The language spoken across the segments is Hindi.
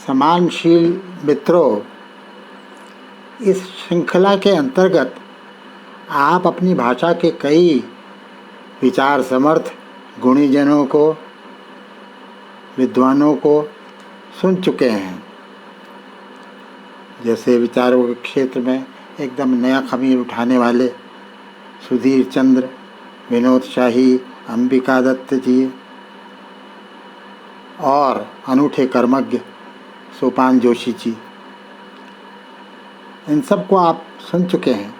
सम्मानशील मित्रों, इस श्रृंखला के अंतर्गत आप अपनी भाषा के कई विचार समर्थ गुणीजनों को, विद्वानों को सुन चुके हैं। जैसे विचारों के क्षेत्र में एकदम नया खमीर उठाने वाले सुधीर चंद्र, विनोद शाही, अंबिका दत्त जी और अनूठे कर्मज्ञ सोपान जोशी जी, इन सब को आप सुन चुके हैं।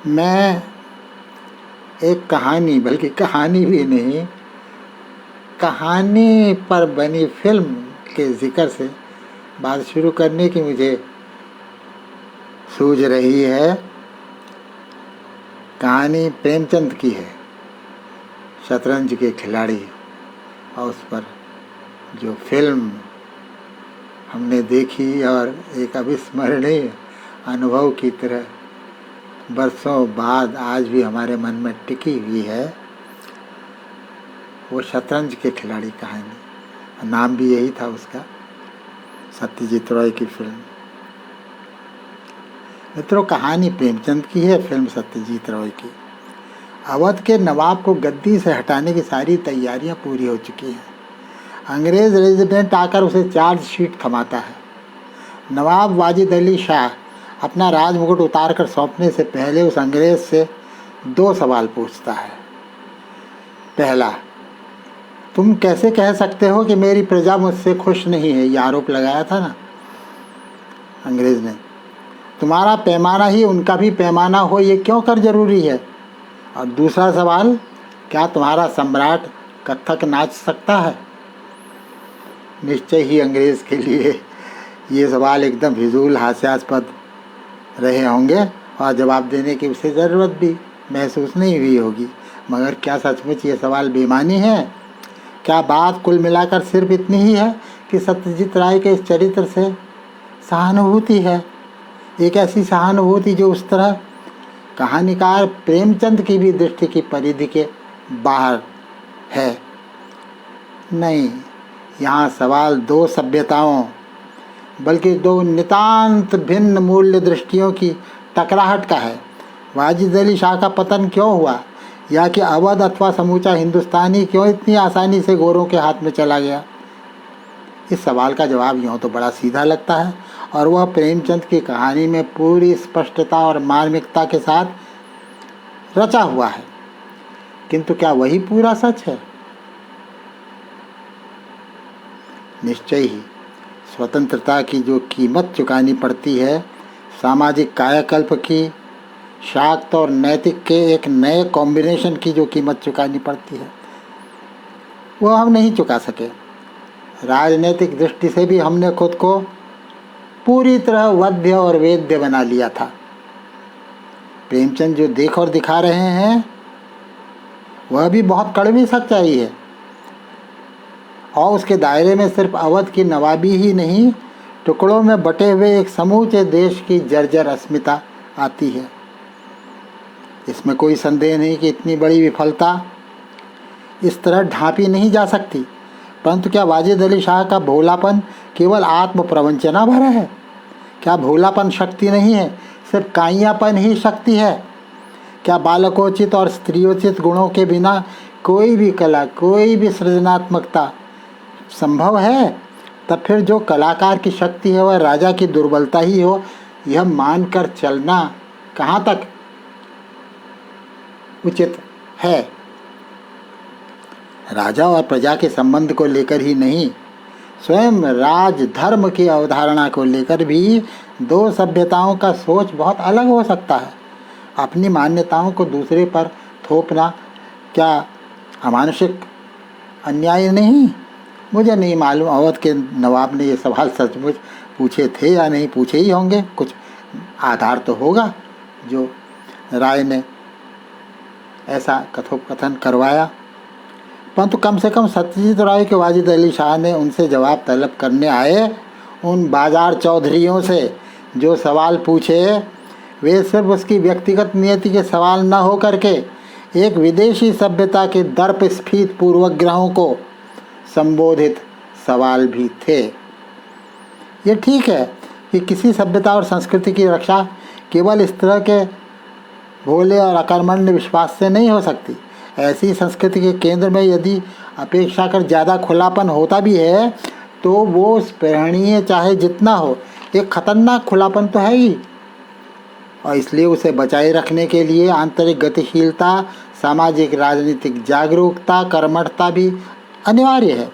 मैं एक कहानी, बल्कि कहानी भी नहीं, कहानी पर बनी फिल्म के जिक्र से बात शुरू करने की मुझे सूझ रही है। कहानी प्रेमचंद की है, शतरंज के खिलाड़ी, और उस पर जो फिल्म हमने देखी और एक अविस्मरणीय अनुभव की तरह बरसों बाद आज भी हमारे मन में टिकी हुई है, वो शतरंज के खिलाड़ी कहानी। नाम भी यही था उसका, सत्यजीत रॉय की फिल्म। मित्रों, कहानी प्रेमचंद की है, फिल्म सत्यजीत रॉय की। अवध के नवाब को गद्दी से हटाने की सारी तैयारियां पूरी हो चुकी हैं। अंग्रेज़ रेजिडेंट आकर उसे चार्जशीट थमाता है। नवाब वाजिद अली शाह अपना राजमुकुट उतार कर सौंपने से पहले उस अंग्रेज़ से 2 सवाल पूछता है। पहला, तुम कैसे कह सकते हो कि मेरी प्रजा मुझसे खुश नहीं है? ये आरोप लगाया था ना अंग्रेज़ ने। तुम्हारा पैमाना ही उनका भी पैमाना हो, ये क्यों कर जरूरी है? और दूसरा सवाल, क्या तुम्हारा सम्राट कथक नाच सकता है? निश्चय ही अंग्रेज़ के लिए ये सवाल एकदम फिजूल, हास्यास्पद रहे होंगे और जवाब देने की उसे ज़रूरत भी महसूस नहीं हुई होगी। मगर क्या सचमुच ये सवाल बेमानी है? क्या बात कुल मिलाकर सिर्फ इतनी ही है कि सत्यजीत राय के इस चरित्र से सहानुभूति है, एक ऐसी सहानुभूति जो उस तरह कहानीकार प्रेमचंद की भी दृष्टि की परिधि के बाहर है? नहीं, यहाँ सवाल 2 सभ्यताओं, बल्कि 2 नितांत भिन्न मूल्य दृष्टियों की टकराहट का है। वाजिद अली शाह का पतन क्यों हुआ, या कि अवध अथवा समूचा हिंदुस्तानी क्यों इतनी आसानी से गोरों के हाथ में चला गया? इस सवाल का जवाब यूँ तो बड़ा सीधा लगता है और वह प्रेमचंद की कहानी में पूरी स्पष्टता और मार्मिकता के साथ रचा हुआ है। किंतु क्या वही पूरा सच है? निश्चय ही स्वतंत्रता की जो कीमत चुकानी पड़ती है, सामाजिक कायाकल्प की, शाक्त और नैतिक के एक नए कॉम्बिनेशन की जो कीमत चुकानी पड़ती है, वह हम नहीं चुका सके। राजनीतिक दृष्टि से भी हमने खुद को पूरी तरह वध्य और वेद्य बना लिया था। प्रेमचंद जो देख और दिखा रहे हैं वह भी बहुत कड़वी सच्चाई है, और उसके दायरे में सिर्फ अवध की नवाबी ही नहीं, टुकड़ों में बटे हुए एक समूचे देश की जर्जर अस्मिता आती है। इसमें कोई संदेह नहीं कि इतनी बड़ी विफलता इस तरह ढांपी नहीं जा सकती। परंतु क्या वाजिद अली शाह का भोलापन केवल आत्म प्रवंचना भरा है? क्या भोलापन शक्ति नहीं है, सिर्फ काइयापन ही शक्ति है? क्या बालकोचित और स्त्रियोचित गुणों के बिना कोई भी कला, कोई भी सृजनात्मकता संभव है? तब फिर जो कलाकार की शक्ति है वह राजा की दुर्बलता ही हो, यह मानकर चलना कहाँ तक उचित है? राजा और प्रजा के संबंध को लेकर ही नहीं, स्वयं राजधर्म की अवधारणा को लेकर भी 2 सभ्यताओं का सोच बहुत अलग हो सकता है। अपनी मान्यताओं को दूसरे पर थोपना क्या अमानुषिक अन्याय नहीं? मुझे नहीं मालूम अवध के नवाब ने ये सवाल सचमुच पूछे थे या नहीं, पूछे ही होंगे, कुछ आधार तो होगा जो राय ने ऐसा कथोपकथन करवाया। परंतु कम से कम सत्यजीत राय के वाजिद अली शाह ने उनसे जवाब तलब करने आए उन बाजार चौधरियों से जो सवाल पूछे, वे सिर्फ उसकी व्यक्तिगत नियति के सवाल न हो करके एक विदेशी सभ्यता के दर्प स्फीत पूर्वग्रहों को संबोधित सवाल भी थे। ये ठीक है कि किसी सभ्यता और संस्कृति की रक्षा केवल इस तरह के भोले और अकर्मण्य विश्वास से नहीं हो सकती। ऐसी संस्कृति के केंद्र में यदि अपेक्षाकृत ज़्यादा खुलापन होता भी है तो वो स्पृहणीय चाहे जितना हो, एक खतरनाक खुलापन तो है ही, और इसलिए उसे बचाए रखने के लिए आंतरिक गतिशीलता, सामाजिक राजनीतिक जागरूकता, कर्मठता भी अनिवार्य है।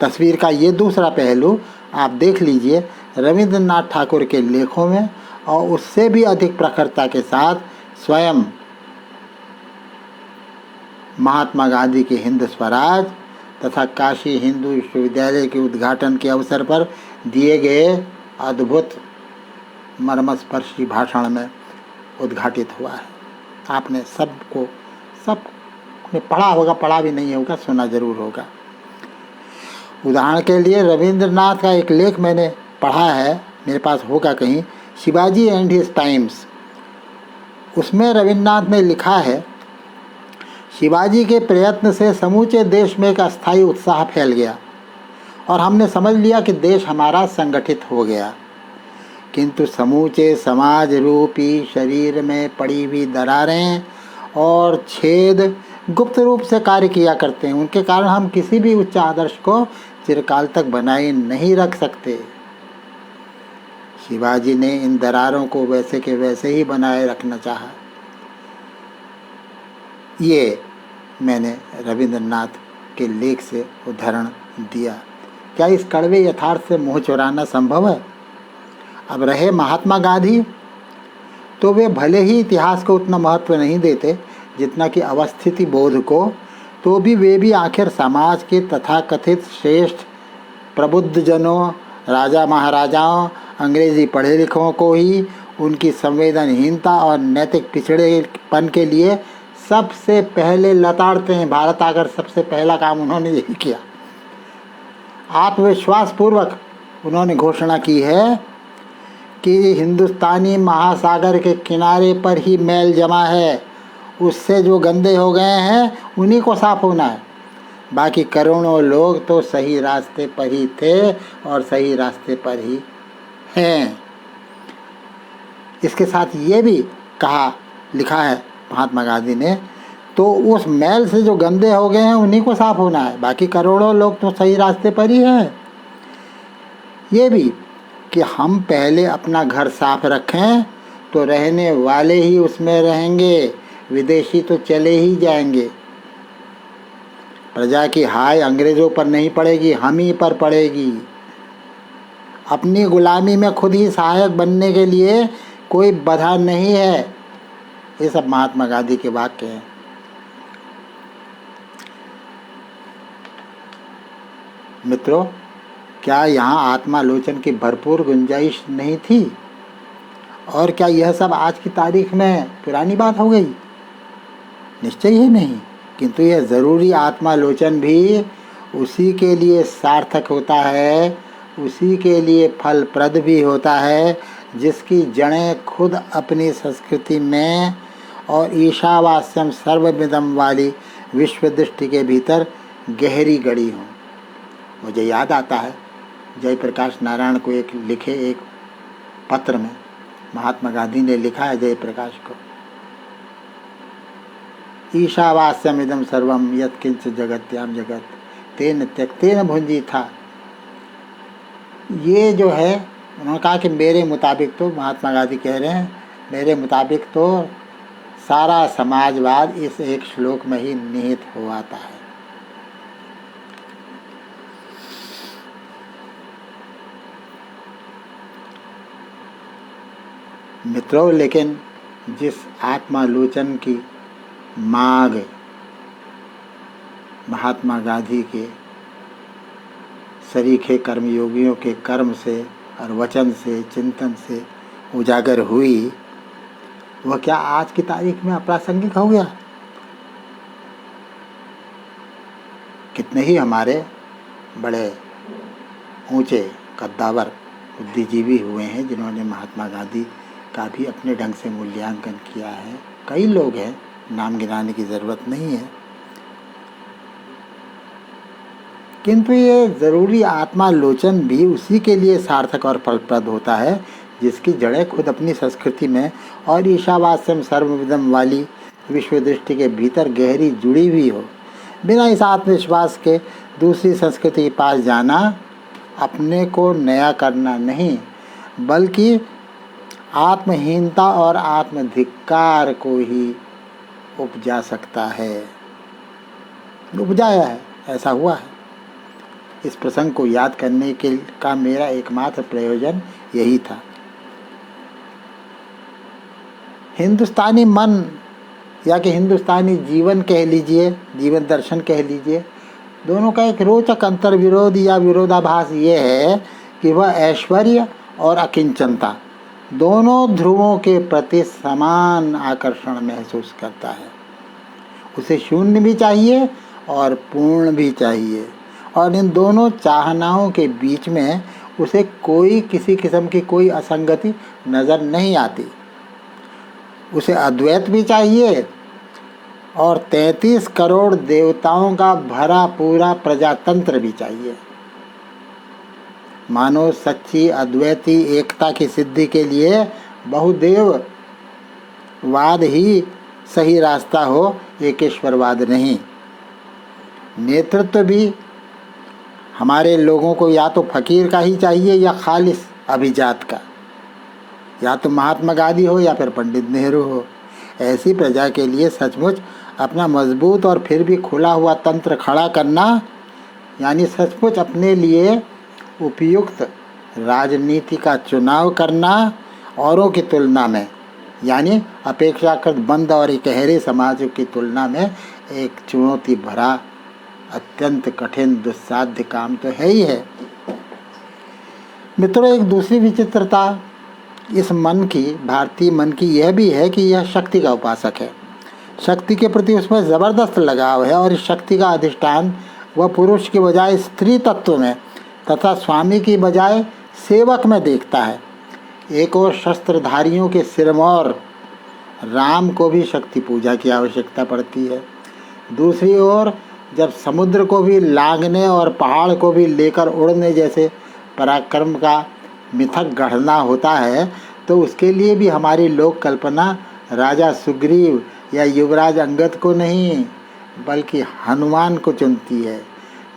तस्वीर का ये दूसरा पहलू आप देख लीजिए रविंद्रनाथ ठाकुर के लेखों में, और उससे भी अधिक प्रखरता के साथ स्वयं महात्मा गांधी के हिंद स्वराज तथा काशी हिंदू विश्वविद्यालय के उद्घाटन के अवसर पर दिए गए अद्भुत मर्मस्पर्शी भाषण में उद्घाटित हुआ है। आपने सबने पढ़ा होगा, पढ़ा भी नहीं होगा, सुना जरूर होगा। उदाहरण के लिए रविंद्रनाथ का एक लेख मैंने पढ़ा है, मेरे पास होगा कहीं, शिवाजी एंड हिज टाइम्स। उसमें रविन्द्रनाथ ने लिखा है, शिवाजी के प्रयत्न से समूचे देश में एक अस्थायी उत्साह फैल गया और हमने समझ लिया कि देश हमारा संगठित हो गया, किंतु समूचे समाज रूपी शरीर में पड़ी हुई दरारें और छेद गुप्त रूप से कार्य किया करते हैं। उनके कारण हम किसी भी उच्च आदर्श को चिरकाल तक बनाए नहीं रख सकते। शिवाजी ने इन दरारों को वैसे के वैसे ही बनाए रखना चाहा। ये मैंने रविंद्रनाथ के लेख से उदाहरण दिया। क्या इस कड़वे यथार्थ से मुँह चुराना संभव है? अब रहे महात्मा गांधी, तो वे भले ही इतिहास को उतना महत्व नहीं देते जितना कि अवस्थिति बोध को, तो भी वे भी आखिर समाज के तथाकथित श्रेष्ठ प्रबुद्ध जनों, राजा महाराजाओं, अंग्रेजी पढ़े लिखों को ही उनकी संवेदनहीनता और नैतिक पिछड़ेपन के लिए सबसे पहले लताड़ते हैं। भारत आकर सबसे पहला काम उन्होंने यही किया। आत्मविश्वास पूर्वक उन्होंने घोषणा की है कि हिंदुस्तानी महासागर के किनारे पर ही मैल जमा है, उससे जो गंदे हो गए हैं उन्हीं को साफ होना है। बाकी करोड़ों लोग तो सही रास्ते पर ही थे और सही रास्ते पर ही हैं। इसके साथ ये भी लिखा है महात्मा गांधी ने, तो उस मैल से जो गंदे हो गए हैं उन्हीं को साफ होना है, बाकी करोड़ों लोग तो सही रास्ते पर ही हैं। ये भी कि हम पहले अपना घर साफ रखें तो रहने वाले ही उसमें रहेंगे, विदेशी तो चले ही जाएंगे। प्रजा की हाय अंग्रेज़ों पर नहीं पड़ेगी, हम ही पर पड़ेगी। अपनी गुलामी में खुद ही सहायक बनने के लिए कोई बाधा नहीं है। ये सब महात्मा गांधी के वाक्य हैं। मित्रों, क्या यहाँ आत्मालोचन की भरपूर गुंजाइश नहीं थी? और क्या यह सब आज की तारीख में पुरानी बात हो गई? निश्चय ही नहीं, किंतु यह ज़रूरी आत्मालोचन भी उसी के लिए सार्थक होता है, उसी के लिए फलप्रद भी होता है जिसकी जड़ें खुद अपनी संस्कृति में और ईशावास्यम सर्वविदम वाली विश्व दृष्टि के भीतर गहरी गड़ी हों। मुझे याद आता है जयप्रकाश नारायण को लिखे एक पत्र में महात्मा गांधी ने लिखा है जयप्रकाश को, ईशावास्यमिदं सर्वम यत्किंच जगत्याम जगत तेन त्यक्तेन भुंजी था। ये जो है, उन्होंने कहा कि मेरे मुताबिक तो, महात्मा गांधी कह रहे हैं, मेरे मुताबिक तो सारा समाजवाद इस एक श्लोक में ही निहित हो आता है। मित्रों, लेकिन जिस आत्मालोचन की मांग महात्मा गांधी के सरीखे कर्मयोगियों के कर्म से और वचन से, चिंतन से उजागर हुई, वह क्या आज की तारीख में अप्रासंगिक हो गया? कितने ही हमारे बड़े ऊंचे कद्दावर बुद्धिजीवी हुए हैं जिन्होंने महात्मा गांधी का भी अपने ढंग से मूल्यांकन किया है। कई लोग हैं, नाम गिनाने की ज़रूरत नहीं है। किंतु ये ज़रूरी आत्मालोचन भी उसी के लिए सार्थक और फलप्रद होता है जिसकी जड़ें खुद अपनी संस्कृति में और ईशावास्यम सर्वविदम वाली विश्व दृष्टि के भीतर गहरी जुड़ी हुई हो। बिना इस आत्मविश्वास के दूसरी संस्कृति के पास जाना अपने को नया करना नहीं, बल्कि आत्महीनता और आत्मधिक्कार को ही उपजा सकता है, उपजाया है, ऐसा हुआ है। इस प्रसंग को याद करने का मेरा एकमात्र प्रयोजन यही था। हिंदुस्तानी मन या कि हिंदुस्तानी जीवन कह लीजिए, जीवन दर्शन कह लीजिए, दोनों का एक रोचक अंतर्विरोध या विरोधाभास ये है कि वह ऐश्वर्य और अकिंचनता दोनों ध्रुवों के प्रति समान आकर्षण महसूस करता है। उसे शून्य भी चाहिए और पूर्ण भी चाहिए, और इन दोनों चाहनाओं के बीच में उसे कोई किसी किस्म की कोई असंगति नज़र नहीं आती। उसे अद्वैत भी चाहिए और 33 करोड़ देवताओं का भरा पूरा प्रजातंत्र भी चाहिए। मानो सच्ची अद्वैती एकता की सिद्धि के लिए बहुदेववाद ही सही रास्ता हो, एकेश्वरवाद नहीं। नेतृत्व भी हमारे लोगों को या तो फकीर का ही चाहिए या खालिस अभिजात का, या तो महात्मा गांधी हो या फिर पंडित नेहरू हो। ऐसी प्रजा के लिए सचमुच अपना मजबूत और फिर भी खुला हुआ तंत्र खड़ा करना, यानी सचमुच अपने लिए उपयुक्त राजनीति का चुनाव करना औरों की तुलना में, यानी अपेक्षाकृत बंद और इकहरे समाजों की तुलना में एक चुनौती भरा अत्यंत कठिन दुस्साध्य काम तो है ही है। मित्रों, एक दूसरी विचित्रता इस मन की, भारतीय मन की, यह भी है कि यह शक्ति का उपासक है। शक्ति के प्रति उसमें ज़बरदस्त लगाव है और इस शक्ति का अधिष्ठान वह पुरुष के बजाय स्त्री तत्व में तथा स्वामी की बजाय सेवक में देखता है। एक और शस्त्रधारियों के सिरमौर राम को भी शक्ति पूजा की आवश्यकता पड़ती है। दूसरी ओर जब समुद्र को भी लांघने और पहाड़ को भी लेकर उड़ने जैसे पराक्रम का मिथक गढ़ना होता है, तो उसके लिए भी हमारी लोक कल्पना राजा सुग्रीव या युवराज अंगद को नहीं, बल्कि हनुमान को चुनती है,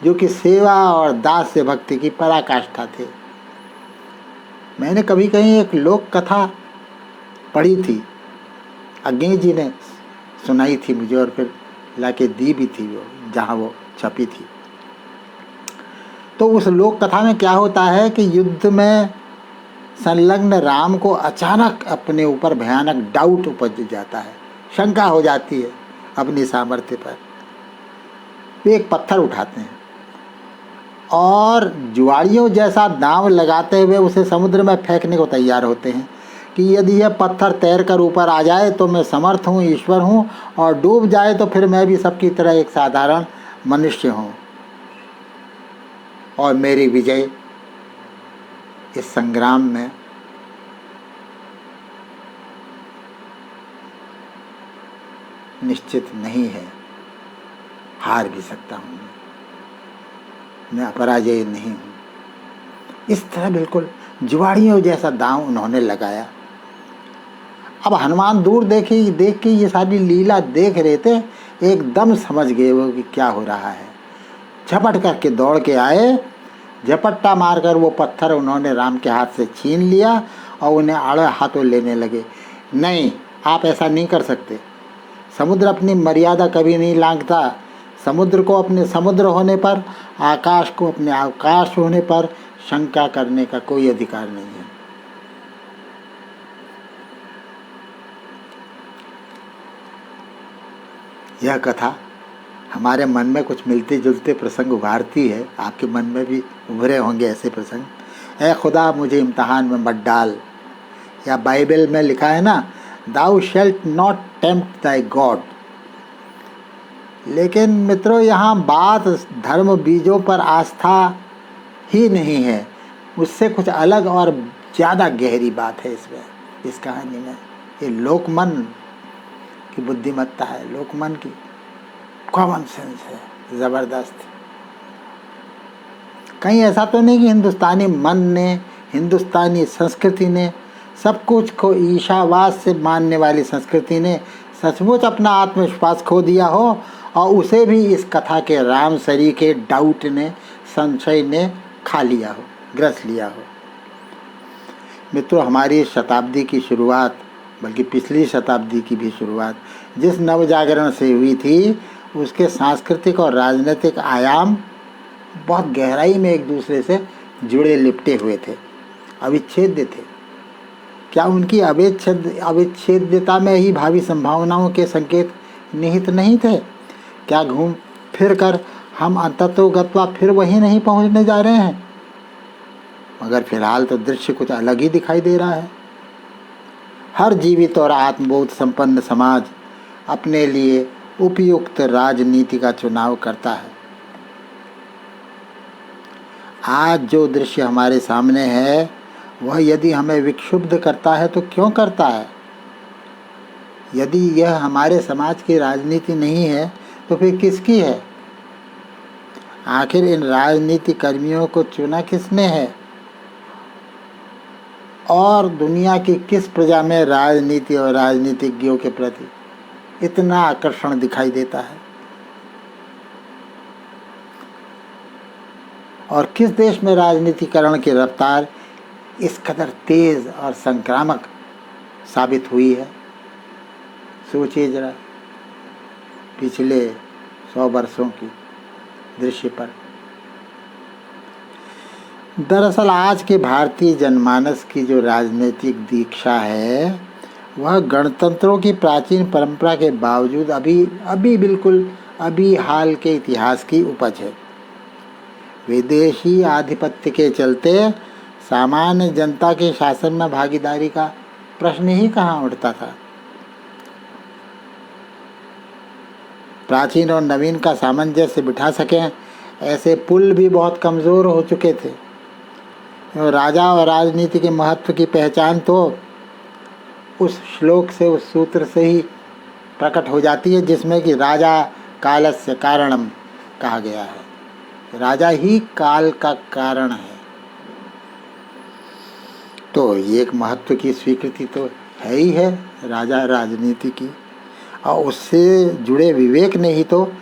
जो कि सेवा और दास्य भक्ति की पराकाष्ठा थे। मैंने कभी कहीं एक लोक कथा पढ़ी थी, अग्नि जी ने सुनाई थी मुझे और फिर लाके दी भी थी वो, जहाँ वो छपी थी। तो उस लोक कथा में क्या होता है कि युद्ध में संलग्न राम को अचानक अपने ऊपर भयानक डाउट उपज जाता है, शंका हो जाती है अपनी सामर्थ्य पर। वे एक पत्थर उठाते हैं और जुआड़ियों जैसा दांव लगाते हुए उसे समुद्र में फेंकने को तैयार होते हैं कि यदि यह पत्थर तैर कर ऊपर आ जाए तो मैं समर्थ हूँ, ईश्वर हूँ, और डूब जाए तो फिर मैं भी सबकी तरह एक साधारण मनुष्य हूँ और मेरी विजय इस संग्राम में निश्चित नहीं है, हार भी सकता हूँ, मैं अपराजय नहीं हूँ। इस तरह बिल्कुल जुआड़ियों जैसा दांव उन्होंने लगाया। अब हनुमान दूर देख के ये सारी लीला देख रहे थे, एकदम समझ गए वो कि क्या हो रहा है। झपट करके दौड़ के आए, झपट्टा मारकर वो पत्थर उन्होंने राम के हाथ से छीन लिया और उन्हें आड़े हाथों लेने लगे। नहीं, आप ऐसा नहीं कर सकते। समुद्र अपनी मर्यादा कभी नहीं लांघता। समुद्र को अपने समुद्र होने पर, आकाश को अपने आकाश होने पर शंका करने का कोई अधिकार नहीं है। यह कथा हमारे मन में कुछ मिलते जुलते प्रसंग उभारती है। आपके मन में भी उभरे होंगे ऐसे प्रसंग। ऐ खुदा मुझे इम्तहान में मत डाल, या बाइबल में लिखा है ना, thou shalt not tempt thy God. लेकिन मित्रों, यहाँ बात धर्म बीजों पर आस्था ही नहीं है, उससे कुछ अलग और ज़्यादा गहरी बात है इसमें, इस कहानी में। ये लोकमन की बुद्धिमत्ता है, लोकमन की कॉमन सेंस है, ज़बरदस्त। कहीं ऐसा तो नहीं कि हिंदुस्तानी मन ने, हिंदुस्तानी संस्कृति ने, सब कुछ को ईशावास से मानने वाली संस्कृति ने सचमुच अपना आत्मविश्वास खो दिया हो और उसे भी इस कथा के रामसरी के डाउट ने, संशय ने खा लिया हो, ग्रस लिया हो। मित्रों, हमारी शताब्दी की शुरुआत, बल्कि पिछली शताब्दी की भी शुरुआत जिस नवजागरण से हुई थी, उसके सांस्कृतिक और राजनीतिक आयाम बहुत गहराई में एक दूसरे से जुड़े लिपटे हुए थे, अविच्छेद्य थे। क्या उनकी अविच्छेद्यता में ही भावी संभावनाओं के संकेत निहित नहीं थे? क्या घूम फिर कर हम अंततोगत्वा फिर वहीं नहीं पहुंचने जा रहे हैं? मगर फिलहाल तो दृश्य कुछ अलग ही दिखाई दे रहा है। हर जीवित और आत्मबोध संपन्न समाज अपने लिए उपयुक्त राजनीति का चुनाव करता है। आज जो दृश्य हमारे सामने है वह यदि हमें विक्षुब्ध करता है तो क्यों करता है? यदि यह हमारे समाज की राजनीति नहीं है तो फिर किसकी है? आखिर इन राजनीति कर्मियों को चुना किसने है? और दुनिया की किस प्रजा में राजनीति और राजनीतिज्ञों के प्रति इतना आकर्षण दिखाई देता है? और किस देश में राजनीतिकरण की रफ्तार इस कदर तेज और संक्रामक साबित हुई है? सोचिए जरा पिछले 100 वर्षों की दृश्य पर। दरअसल आज के भारतीय जनमानस की जो राजनीतिक दीक्षा है वह गणतंत्रों की प्राचीन परंपरा के बावजूद अभी हाल के इतिहास की उपज है। विदेशी आधिपत्य के चलते सामान्य जनता के शासन में भागीदारी का प्रश्न ही कहाँ उठता था। प्राचीन और नवीन का सामंजस्य बिठा सकें ऐसे पुल भी बहुत कमज़ोर हो चुके थे। राजा और राजनीति के महत्व की पहचान तो उस श्लोक से, उस सूत्र से ही प्रकट हो जाती है जिसमें कि राजा कालस्य कारणम कहा गया है। राजा ही काल का कारण है। तो एक महत्व की स्वीकृति तो है ही है राजा राजनीति की, और उससे जुड़े विवेक ने ही तो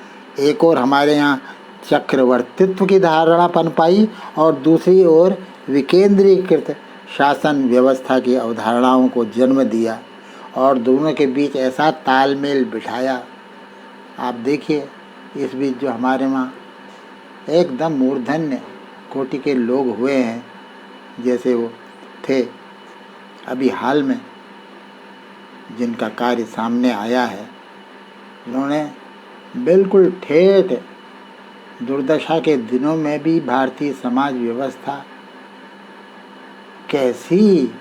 एक और हमारे यहाँ चक्रवर्तित्व की धारणा पनपाई और दूसरी ओर विकेंद्रीकृत शासन व्यवस्था की अवधारणाओं को जन्म दिया और दोनों के बीच ऐसा तालमेल बिठाया। आप देखिए इस बीच जो हमारे वहाँ एकदम मूर्धन्य कोटि के लोग हुए हैं, जैसे वो थे अभी हाल में जिनका कार्य सामने आया है, उन्होंने बिल्कुल ठेठ दुर्दशा के दिनों में भी भारतीय समाज व्यवस्था कैसी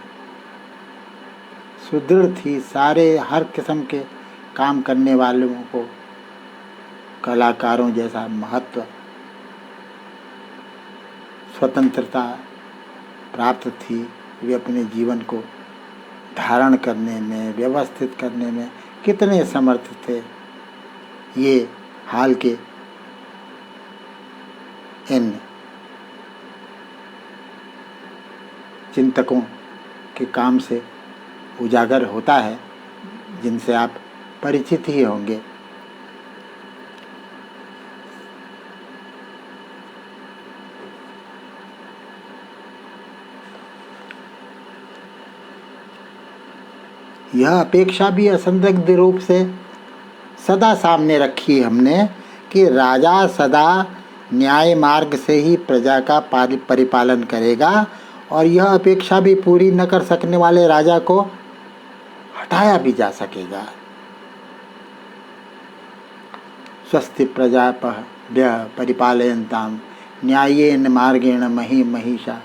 सुदृढ़ थी, सारे हर किस्म के काम करने वालों को कलाकारों जैसा महत्व, स्वतंत्रता प्राप्त थी। वे अपने जीवन को धारण करने में, व्यवस्थित करने में कितने समर्थ थे। ये हाल के इन चिंतकों के काम से उजागर होता है जिनसे आप परिचित ही होंगे। यह अपेक्षा भी असंदिग्ध रूप से सदा सामने रखी हमने कि राजा सदा न्याय मार्ग से ही प्रजा का परिपालन करेगा, और यह अपेक्षा भी पूरी न कर सकने वाले राजा को हटाया भी जा सकेगा। स्वस्ति प्रजाभ्यः परिपालयन्तां न्यायेन मार्गेण महिषा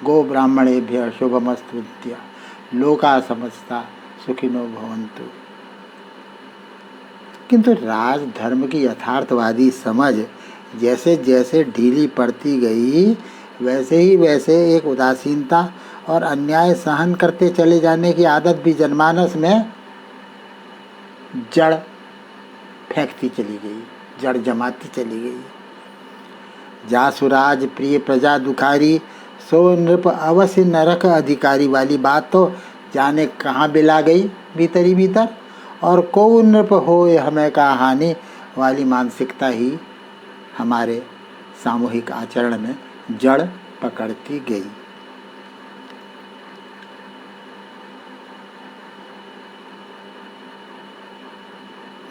गो ब्राह्मणेभ्यः शुभमस्तु लोका समस्ता सुखिनो भवन्तु। किंतु राजधर्म की यथार्थवादी समझ जैसे जैसे ढीली पड़ती गई वैसे ही वैसे एक उदासीनता और अन्याय सहन करते चले जाने की आदत भी जनमानस में जड़ फेंकती चली गई, जड़ जमाती चली गई। जासुराज प्रिय प्रजा दुखारी, सो नृप अवश्य नरक अधिकारी वाली बात तो जाने कहाँ बिला गई भीतरी भीतर, और को नृप होए हमें का हानि वाली मानसिकता ही हमारे सामूहिक आचरण में जड़ पकड़ती गई।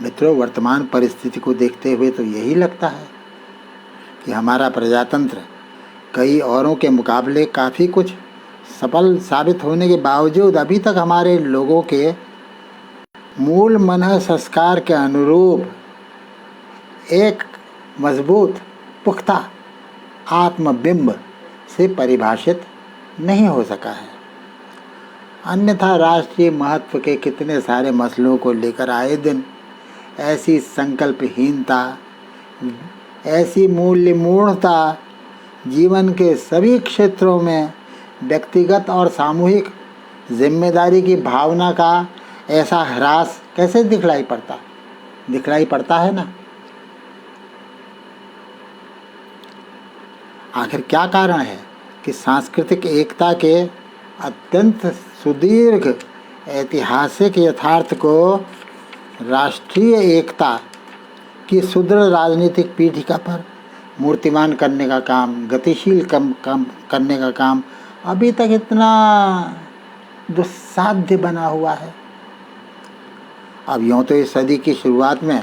मित्रों, वर्तमान परिस्थिति को देखते हुए तो यही लगता है कि हमारा प्रजातंत्र कई औरों के मुकाबले काफ़ी कुछ सफल साबित होने के बावजूद अभी तक हमारे लोगों के मूल मन संस्कार के अनुरूप एक मजबूत पुख्ता आत्मबिंब से परिभाषित नहीं हो सका है। अन्यथा राष्ट्रीय महत्व के कितने सारे मसलों को लेकर आए दिन ऐसी संकल्पहीनता, ऐसी मूल्य मूढ़ता, जीवन के सभी क्षेत्रों में व्यक्तिगत और सामूहिक जिम्मेदारी की भावना का ऐसा ह्रास कैसे दिखलाई पड़ता है ना। आखिर क्या कारण है कि सांस्कृतिक एकता के अत्यंत सुदीर्घ ऐतिहासिक यथार्थ को राष्ट्रीय एकता की सुदृढ़ राजनीतिक पीठिका पर मूर्तिमान करने का काम, गतिशील करने का काम अभी तक इतना दुस्साध्य बना हुआ है। अब यूँ तो इस सदी की शुरुआत में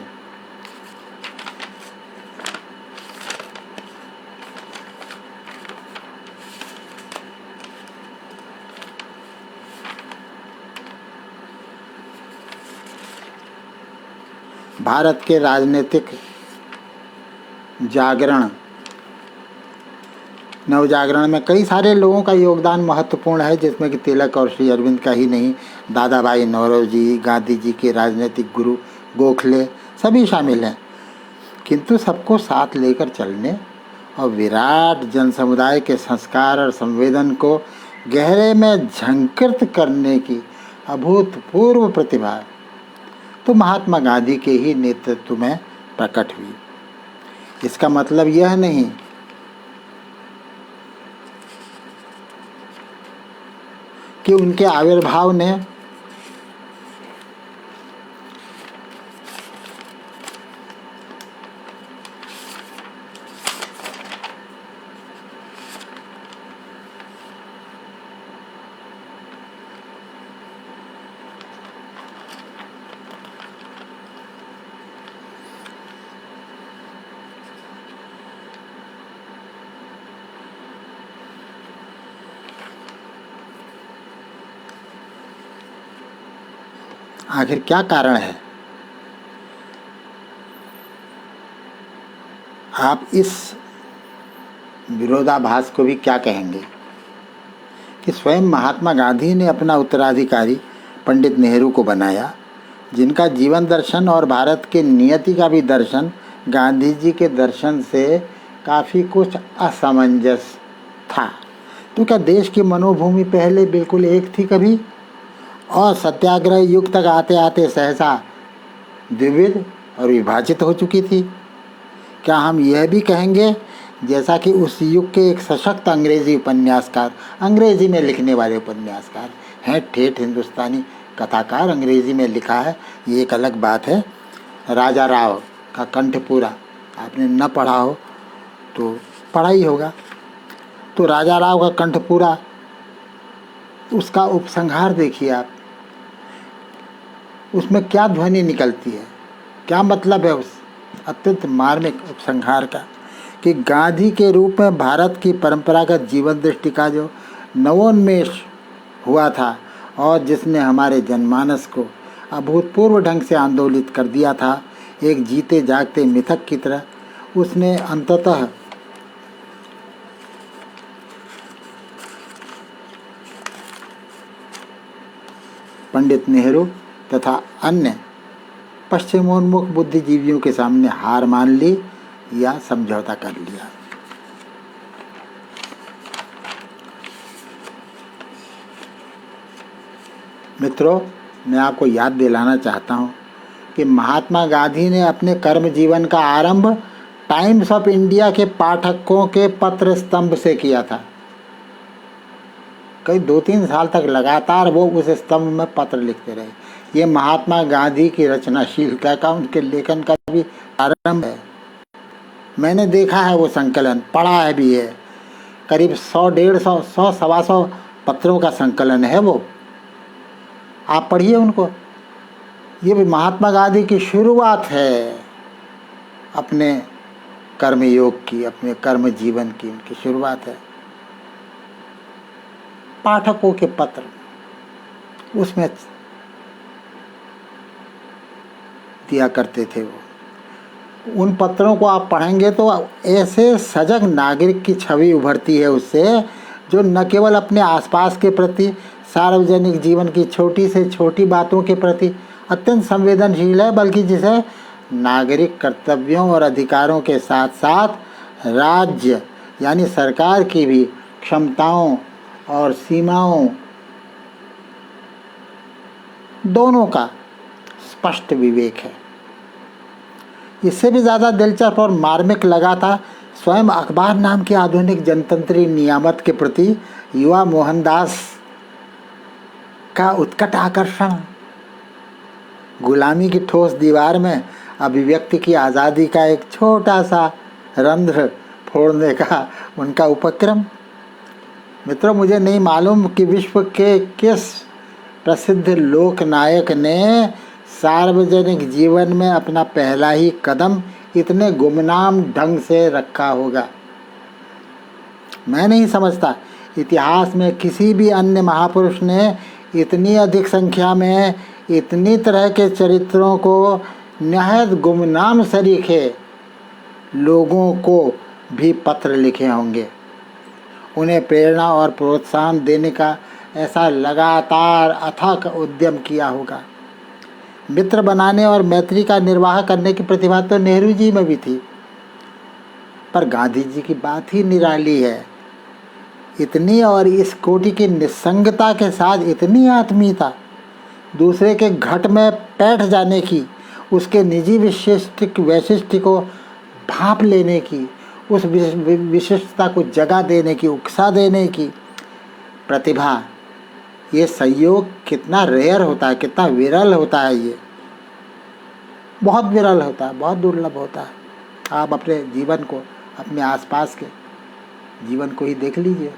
भारत के राजनीतिक नवजागरण में कई सारे लोगों का योगदान महत्वपूर्ण है, जिसमें कि तिलक और श्री अरविंद का ही नहीं, दादा भाई नौरोजी, गांधी जी के राजनीतिक गुरु गोखले सभी शामिल हैं। किंतु सबको साथ लेकर चलने और विराट जन समुदाय के संस्कार और संवेदन को गहरे में झंकृत करने की अभूतपूर्व प्रतिभा तो महात्मा गांधी के ही नेतृत्व में प्रकट हुई। इसका मतलब यह नहीं कि उनके आविर्भाव ने आखिर क्या कारण है। आप इस विरोधाभास को भी क्या कहेंगे कि स्वयं महात्मा गांधी ने अपना उत्तराधिकारी पंडित नेहरू को बनाया, जिनका जीवन दर्शन और भारत के नियति का भी दर्शन गांधी जी के दर्शन से काफ़ी कुछ असमंजस था। तो क्या देश की मनोभूमि पहले बिल्कुल एक थी कभी, और सत्याग्रह युग तक आते आते सहसा द्विविध और विभाजित हो चुकी थी? क्या हम यह भी कहेंगे, जैसा कि उस युग के एक सशक्त अंग्रेज़ी उपन्यासकार, अंग्रेज़ी में लिखने वाले उपन्यासकार हैं, ठेठ हिंदुस्तानी कथाकार, अंग्रेज़ी में लिखा है, ये एक अलग बात है, राजा राव का कंठपूरा आपने न पढ़ा हो तो पढ़ा ही होगा। तो राजा राव का कंठपूरा, उसका उपसंहार देखिए आप, उसमें क्या ध्वनि निकलती है, क्या मतलब है उस अत्यंत मार्मिक उपसंहार का, कि गांधी के रूप में भारत की परंपरागत जीवन दृष्टि का जो नवोन्मेष हुआ था और जिसने हमारे जनमानस को अभूतपूर्व ढंग से आंदोलित कर दिया था, एक जीते जागते मिथक की तरह, उसने अंततः पंडित नेहरू तथा अन्य पश्चिमोन्मुख बुद्धिजीवियों के सामने हार मान ली या समझौता कर लिया। मित्रों, मैं आपको याद दिलाना चाहता हूँ कि महात्मा गांधी ने अपने कर्म जीवन का आरंभ टाइम्स ऑफ इंडिया के पाठकों के पत्र स्तंभ से किया था। कई 2-3 साल तक लगातार वो उस स्तंभ में पत्र लिखते रहे। ये महात्मा गांधी की रचनाशीलता का, उनके लेखन का भी आरंभ है। मैंने देखा है वो संकलन, पढ़ा है भी है। करीब 100-150 100-125 पत्रों का संकलन है वो, आप पढ़िए उनको। ये भी महात्मा गांधी की शुरुआत है अपने कर्मयोग की, अपने कर्म जीवन की, उनकी शुरुआत है। पाठकों के पत्र उसमें दिया करते थे वो। उन पत्रों को आप पढ़ेंगे तो ऐसे सजग नागरिक की छवि उभरती है उससे, जो न केवल अपने आसपास के प्रति, सार्वजनिक जीवन की छोटी से छोटी बातों के प्रति अत्यंत संवेदनशील है, बल्कि जिसे नागरिक कर्तव्यों और अधिकारों के साथ साथ राज्य यानी सरकार की भी क्षमताओं और सीमाओं दोनों का स्पष्ट विवेक है। इससे भी ज़्यादा दिलचस्प और मार्मिक लगा था स्वयं अखबार नाम के आधुनिक जनतंत्री नियामत के प्रति युवा मोहनदास का उत्कट आकर्षण। गुलामी की ठोस दीवार में अभिव्यक्ति की आज़ादी का एक छोटा सा रंध्र फोड़ने का उनका उपक्रम। मित्रों, मुझे नहीं मालूम कि विश्व के किस प्रसिद्ध लोकनायक ने सार्वजनिक जीवन में अपना पहला ही कदम इतने गुमनाम ढंग से रखा होगा। मैं नहीं समझता इतिहास में किसी भी अन्य महापुरुष ने इतनी अधिक संख्या में इतनी तरह के चरित्रों को निहायत गुमनाम सरीखे लोगों को भी पत्र लिखे होंगे, उन्हें प्रेरणा और प्रोत्साहन देने का ऐसा लगातार अथक उद्यम किया होगा। मित्र बनाने और मैत्री का निर्वाह करने की प्रतिभा तो नेहरू जी में भी थी, पर गांधी जी की बात ही निराली है। इतनी और इस कोटि की निस्संगता के साथ इतनी आत्मीयता, दूसरे के घट में बैठ जाने की, उसके निजी वैशिष्ट को भांप लेने की, उस विशिष्टता को जगह देने की, उकसा देने की प्रतिभा, ये संयोग कितना रेयर होता है, कितना विरल होता है। ये बहुत विरल होता है, बहुत दुर्लभ होता है। आप अपने जीवन को, अपने आसपास के जीवन को ही देख लीजिए।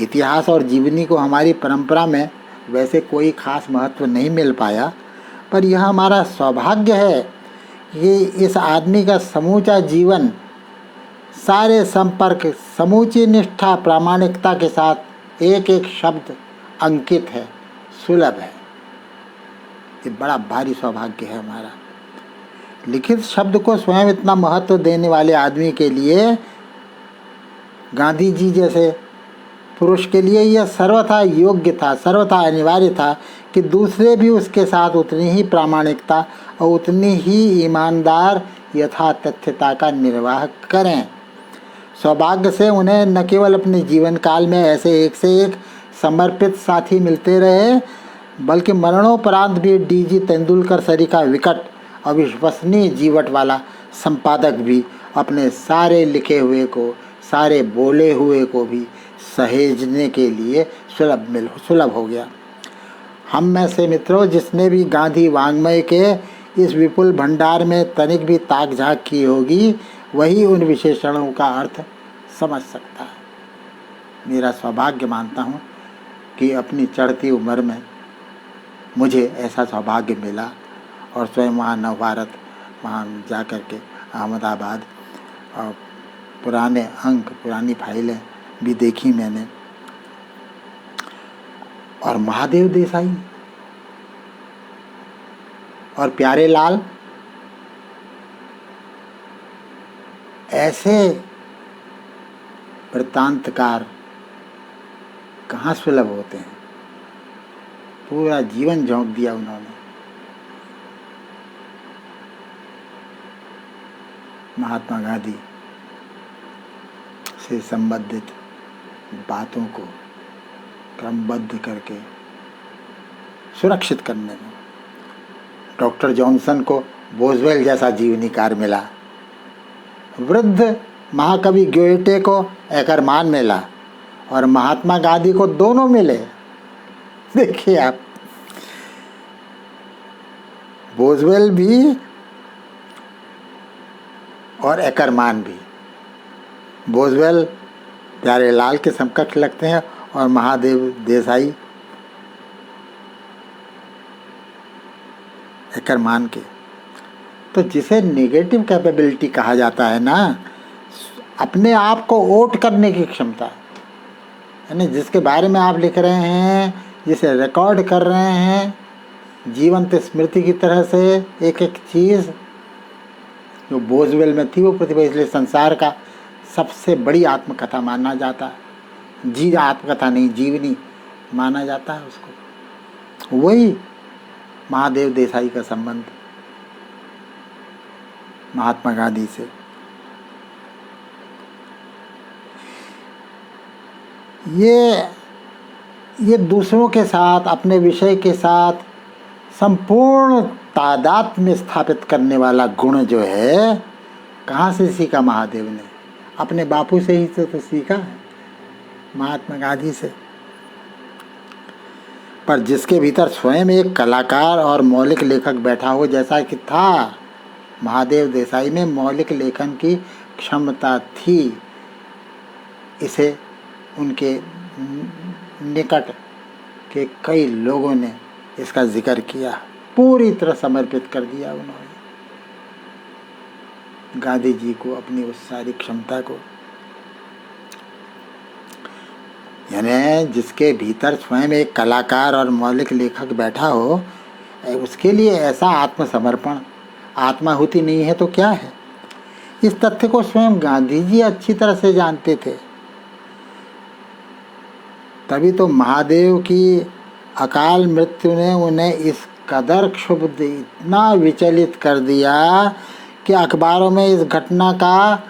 इतिहास और जीवनी को हमारी परंपरा में वैसे कोई खास महत्व नहीं मिल पाया, पर यह हमारा सौभाग्य है कि इस आदमी का समूचा जीवन, सारे संपर्क, समूची निष्ठा, प्रामाणिकता के साथ एक एक शब्द अंकित है, सुलभ है। ये बड़ा भारी सौभाग्य है हमारा। लिखित शब्द को स्वयं इतना महत्व देने वाले आदमी के लिए, गांधी जी जैसे पुरुष के लिए यह सर्वथा योग्य था, सर्वथा अनिवार्य था कि दूसरे भी उसके साथ उतनी ही प्रामाणिकता और उतनी ही ईमानदार यथातथ्यता का निर्वाह करें। सौभाग्य से उन्हें न केवल अपने जीवन काल में ऐसे एक से एक समर्पित साथी मिलते रहे, बल्कि मरणोपरांत भी डीजी तेंदुलकर सरीखा विकट अविश्वसनीय जीवट वाला संपादक भी अपने सारे लिखे हुए को, सारे बोले हुए को भी सहेजने के लिए सुलभ हो गया। हम में से मित्रों, जिसने भी गांधी वाङ्मय के इस विपुल भंडार में तनिक भी ताक झाँक की होगी, वही उन विशेषणों का अर्थ समझ सकता है। मेरा सौभाग्य मानता हूँ कि अपनी चढ़ती उम्र में मुझे ऐसा सौभाग्य मिला, और स्वयं वहाँ नवभारत, वहाँ जा कर के अहमदाबाद और पुराने अंक, पुरानी फाइलें भी देखी मैंने। और महादेव देसाई और प्यारे लाल ऐसे वृत्तांतकार कहाँ सुलभ होते हैं। पूरा जीवन झोंक दिया उन्होंने महात्मा गांधी से संबंधित बातों को क्रमबद्ध करके सुरक्षित करने में। डॉक्टर जॉनसन को बोसवेल जैसा जीवनीकार मिला, वृद्ध महाकवि गोएटे को एकरमान मिला और महात्मा गांधी को दोनों मिले। देखिए आप, बोसवेल भी और एकरमान भी। बोसवेल प्यारेलाल के समकक्ष लगते हैं और महादेव देसाई एकरमान के। तो जिसे नेगेटिव कैपेबिलिटी कहा जाता है ना, अपने आप को ओट करने की क्षमता, यानी जिसके बारे में आप लिख रहे हैं, जिसे रिकॉर्ड कर रहे हैं, जीवंत स्मृति की तरह से एक एक चीज़ जो बोसवेल में थी वो प्रतिभा, इसलिए संसार का सबसे बड़ी आत्मकथा माना जाता है। जी आत्मकथा नहीं, जीवनी माना जाता है उसको। वही महादेव देसाई का संबंध महात्मा गांधी से। ये दूसरों के साथ, अपने विषय के साथ संपूर्ण तादाद में स्थापित करने वाला गुण जो है, कहाँ से सीखा महादेव ने? अपने बापू से ही तो सीखा है, महात्मा गांधी से। पर जिसके भीतर स्वयं एक कलाकार और मौलिक लेखक बैठा हो, जैसा कि था महादेव देसाई में मौलिक लेखन की क्षमता थी, इसे उनके निकट के कई लोगों ने इसका जिक्र किया, पूरी तरह समर्पित कर दिया उन्होंने गांधी जी को, अपनी उस सारी क्षमता को। यानी जिसके भीतर स्वयं एक कलाकार और मौलिक लेखक बैठा हो, उसके लिए ऐसा आत्मसमर्पण, आत्माहुति नहीं है तो क्या है? इस तथ्य को स्वयं गांधी जी अच्छी तरह से जानते थे। तभी तो महादेव की अकाल मृत्यु ने उन्हें इस कदर क्षुब्ध, इतना विचलित कर दिया कि अखबारों में इस घटना का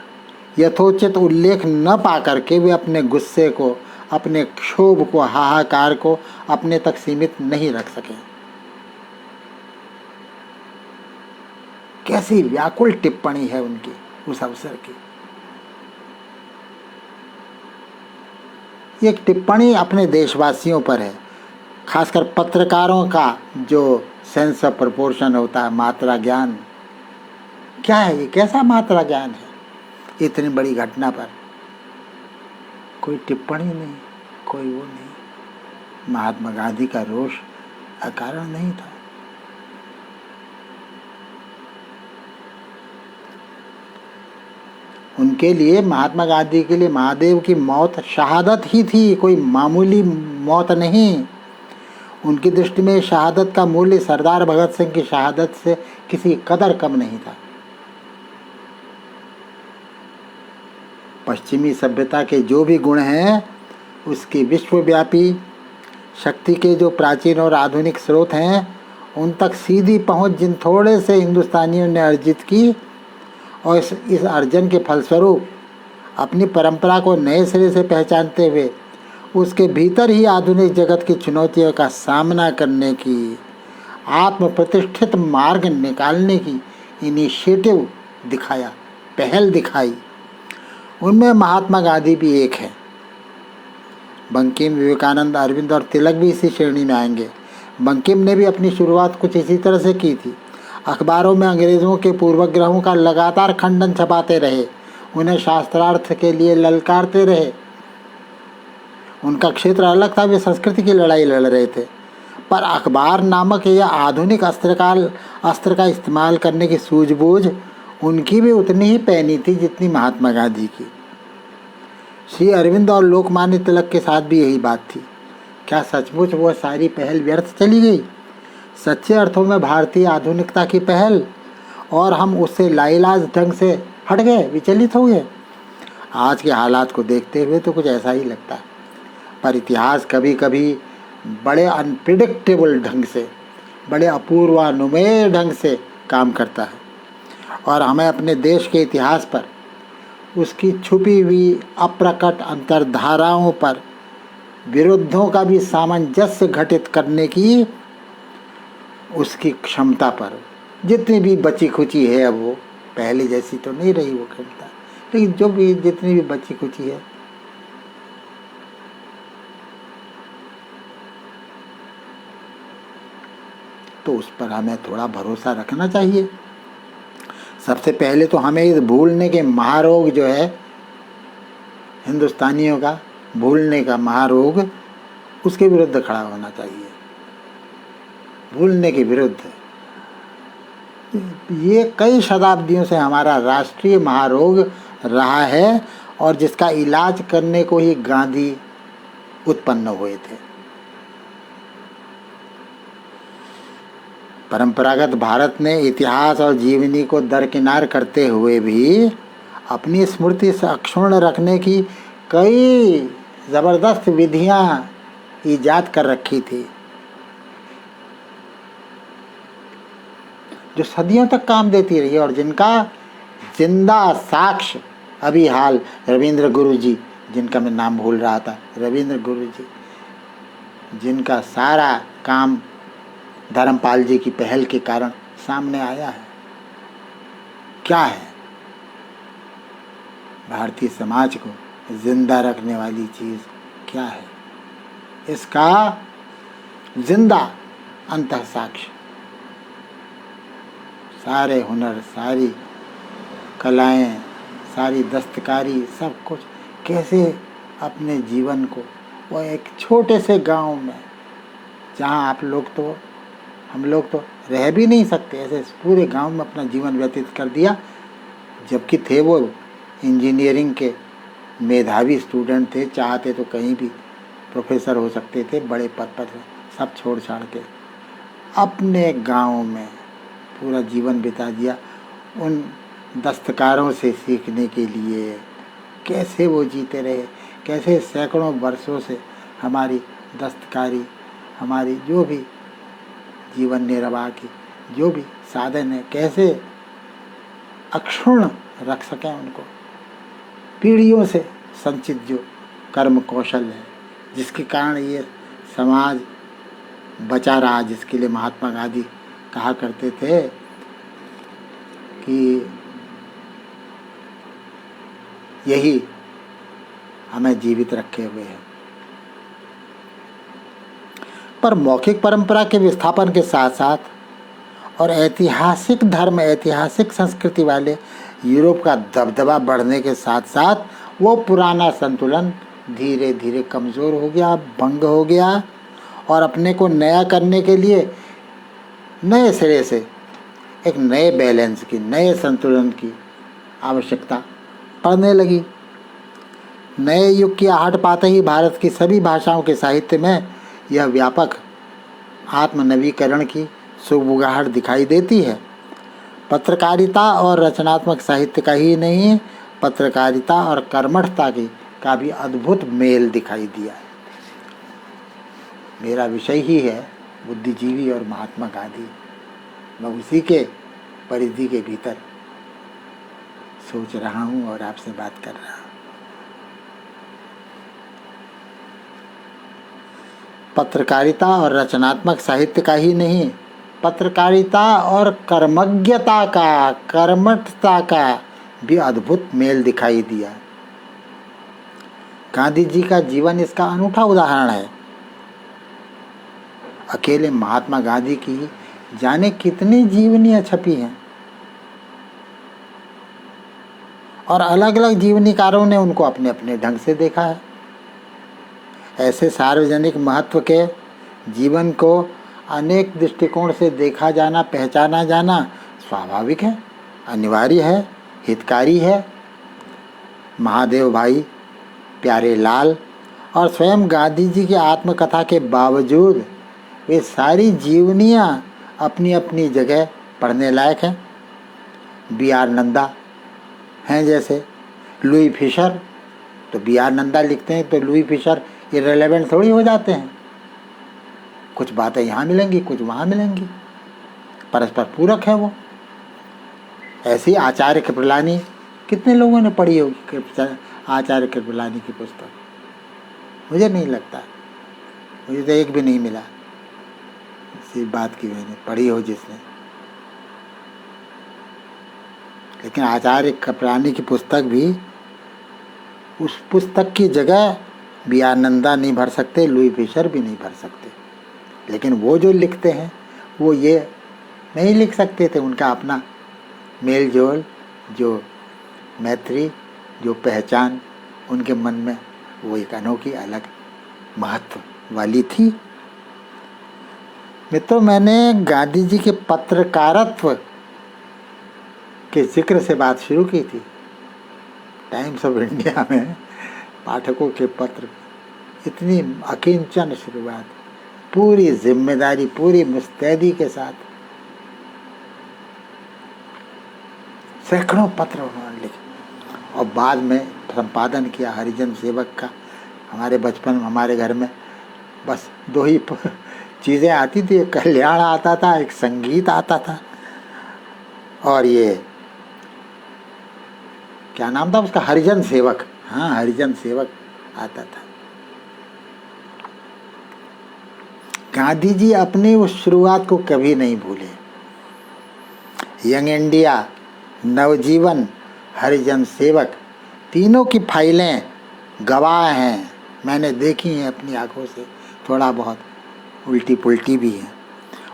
यथोचित उल्लेख न पा करके वे अपने गुस्से को, अपने क्षोभ को, हाहाकार को अपने तक सीमित नहीं रख सके। कैसी व्याकुल टिप्पणी है उनकी उस अवसर की। एक टिप्पणी अपने देशवासियों पर है, खासकर पत्रकारों का जो सेंस ऑफ प्रोपोर्शन होता है, मात्रा ज्ञान। क्या है ये, कैसा मात्रा ज्ञान है? इतनी बड़ी घटना पर कोई टिप्पणी नहीं, कोई वो नहीं। महात्मा गांधी का रोष अकारण नहीं था। उनके लिए, महात्मा गांधी के लिए महादेव की मौत शहादत ही थी, कोई मामूली मौत नहीं। उनकी दृष्टि में शहादत का मूल्य सरदार भगत सिंह की शहादत से किसी कदर कम नहीं था। पश्चिमी सभ्यता के जो भी गुण हैं, उसकी विश्वव्यापी शक्ति के जो प्राचीन और आधुनिक स्रोत हैं, उन तक सीधी पहुंच जिन थोड़े से हिंदुस्तानियों ने अर्जित की, और इस अर्जन के फलस्वरूप अपनी परंपरा को नए सिरे से पहचानते हुए उसके भीतर ही आधुनिक जगत की चुनौतियों का सामना करने की, आत्म प्रतिष्ठित मार्ग निकालने की इनिशिएटिव दिखाया, पहल दिखाई। उनमें महात्मा गांधी भी एक है। बंकिम, विवेकानंद, अरविंद और तिलक भी इसी श्रेणी में आएंगे। बंकिम ने भी अपनी शुरुआत कुछ इसी तरह से की थी। अखबारों में अंग्रेज़ों के पूर्वग्रहों का लगातार खंडन छपाते रहे, उन्हें शास्त्रार्थ के लिए ललकारते रहे। उनका क्षेत्र अलग था, वे संस्कृति की लड़ाई लड़ रहे थे। पर अखबार नामक यह आधुनिक अस्त्र का इस्तेमाल करने की सूझबूझ उनकी भी उतनी ही पैनी थी जितनी महात्मा गांधी की। श्री अरविंद और लोकमान्य तिलक के साथ भी यही बात थी। क्या सचमुच वह सारी पहल व्यर्थ चली गई? सच्चे अर्थों में भारतीय आधुनिकता की पहल, और हम उससे लाइलाज ढंग से हट गए, विचलित हो गए। आज के हालात को देखते हुए तो कुछ ऐसा ही लगता है। पर इतिहास कभी कभी बड़े अनप्रिडिक्टेबल ढंग से, बड़े अपूर्वानुमेय ढंग से काम करता है, और हमें अपने देश के इतिहास पर, उसकी छुपी हुई अप्रकट अंतर्धाराओं पर, विरुद्धों का भी सामंजस्य घटित करने की उसकी क्षमता पर जितनी भी बची खुची है अब वो पहले जैसी तो नहीं रही वो खेलता, लेकिन जो भी जितनी भी बची खुची है तो उस पर हमें थोड़ा भरोसा रखना चाहिए। सबसे पहले तो हमें इस भूलने के महारोग जो है हिंदुस्तानियों का, भूलने का महारोग, उसके विरुद्ध खड़ा होना चाहिए। भूलने के विरुद्ध ये कई शताब्दियों से हमारा राष्ट्रीय महारोग रहा है और जिसका इलाज करने को ही गांधी उत्पन्न हुए थे। परंपरागत भारत ने इतिहास और जीवनी को दरकिनार करते हुए भी अपनी स्मृति से अक्षुण्ण रखने की कई ज़बरदस्त विधियां ईजाद कर रखी थी जो सदियों तक काम देती रही और जिनका जिंदा साक्ष्य अभी हाल रविंद्र गुरु जी, जिनका मैं नाम भूल रहा था, रविंद्र गुरु जी, जिनका सारा काम धर्मपाल जी की पहल के कारण सामने आया है। क्या है भारतीय समाज को जिंदा रखने वाली चीज़ क्या है? इसका जिंदा अंतः साक्ष्य, सारे हुनर, सारी कलाएं, सारी दस्तकारी, सब कुछ कैसे अपने जीवन को, वो एक छोटे से गांव में जहां हम लोग तो रह भी नहीं सकते, ऐसे पूरे गांव में अपना जीवन व्यतीत कर दिया, जबकि थे वो इंजीनियरिंग के मेधावी स्टूडेंट थे, चाहते तो कहीं भी प्रोफेसर हो सकते थे, बड़े पद पर सब छोड़ छाड़ के अपने गांव में पूरा जीवन बिता दिया उन दस्तकारों से सीखने के लिए। कैसे वो जीते रहे, कैसे सैकड़ों वर्षों से हमारी दस्तकारी, हमारी जो भी जीवन निर्वाह की जो भी साधन है, कैसे अक्षुण्ण रख सकें उनको। पीढ़ियों से संचित जो कर्म कौशल है, जिसके कारण ये समाज बचा रहा, जिसके लिए महात्मा गांधी कहा करते थे कि यही हमें जीवित रखे हुए है। पर मौखिक परंपरा के विस्थापन के साथ साथ और ऐतिहासिक धर्म, ऐतिहासिक संस्कृति वाले यूरोप का दबदबा बढ़ने के साथ साथ वो पुराना संतुलन धीरे धीरे कमज़ोर हो गया, भंग हो गया और अपने को नया करने के लिए नए सिरे से एक नए बैलेंस की, नए संतुलन की आवश्यकता पड़ने लगी। नए युग की आहट पाते ही भारत की सभी भाषाओं के साहित्य में यह व्यापक आत्मनवीकरण की सुगबुगाहट दिखाई देती है। पत्रकारिता और रचनात्मक साहित्य का ही नहीं, पत्रकारिता और कर्मठता का भी अद्भुत मेल दिखाई दिया है। मेरा विषय ही है बुद्धिजीवी और महात्मा गांधी। मैं उसी के परिधि के भीतर सोच रहा हूँ और आपसे बात कर रहा हूँ। पत्रकारिता और रचनात्मक साहित्य का ही नहीं, पत्रकारिता और कर्मज्ञता का, कर्मठता का भी अद्भुत मेल दिखाई दिया। गांधी जी का जीवन इसका अनूठा उदाहरण है। अकेले महात्मा गांधी की जाने कितनी जीवनियाँ छपी हैं और अलग अलग जीवनीकारों ने उनको अपने अपने ढंग से देखा है। ऐसे सार्वजनिक महत्व के जीवन को अनेक दृष्टिकोण से देखा जाना, पहचाना जाना स्वाभाविक है, अनिवार्य है, हितकारी है। महादेव भाई, प्यारे लाल और स्वयं गांधी जी की आत्मकथा के बावजूद वे सारी जीवनियाँ अपनी अपनी जगह पढ़ने लायक हैं। B.R. नंदा हैं जैसे, लुई फिशर, तो B.R. नंदा लिखते हैं तो लुई फिशर इररिलेवेंट थोड़ी हो जाते हैं। कुछ बातें यहाँ मिलेंगी, कुछ वहाँ मिलेंगी, परस्पर पूरक है वो। ऐसी आचार्य कृपलानी, कितने लोगों ने पढ़ी होगी आचार्य कृपलानी की पुस्तक? मुझे नहीं लगता, मुझे तो एक भी नहीं मिला इसी बात की मैंने पढ़ी हो जिसने। लेकिन आचार्य कृपलानी की पुस्तक भी, उस पुस्तक की जगह विनयानंदा नहीं भर सकते, लुई फिशर भी नहीं भर सकते। लेकिन वो जो लिखते हैं वो ये नहीं लिख सकते थे। उनका अपना मेल जोल, जो मैत्री, जो पहचान उनके मन में वो एक अनोखी अलग महत्व वाली थी। मित्रों, मैंने गांधी जी के पत्रकारित्व के जिक्र से बात शुरू की थी। टाइम्स ऑफ इंडिया में पाठकों के पत्र, इतनी अकिंचन शुरुआत, पूरी जिम्मेदारी, पूरी मुस्तैदी के साथ सैकड़ों पत्र उन्होंने लिखे और बाद में संपादन किया हरिजन सेवक का। हमारे बचपन में हमारे घर में बस दो ही चीज़ें आती थी, एक कल्याण आता था, एक संगीत आता था, और ये क्या नाम था उसका, हरिजन सेवक। हाँ, हरिजन सेवक आता था। गांधी जी अपनी उस शुरुआत को कभी नहीं भूले। यंग इंडिया, नवजीवन, हरिजन सेवक, तीनों की फाइलें गवाह हैं। मैंने देखी हैं अपनी आंखों से, थोड़ा बहुत उल्टी पुल्टी भी है।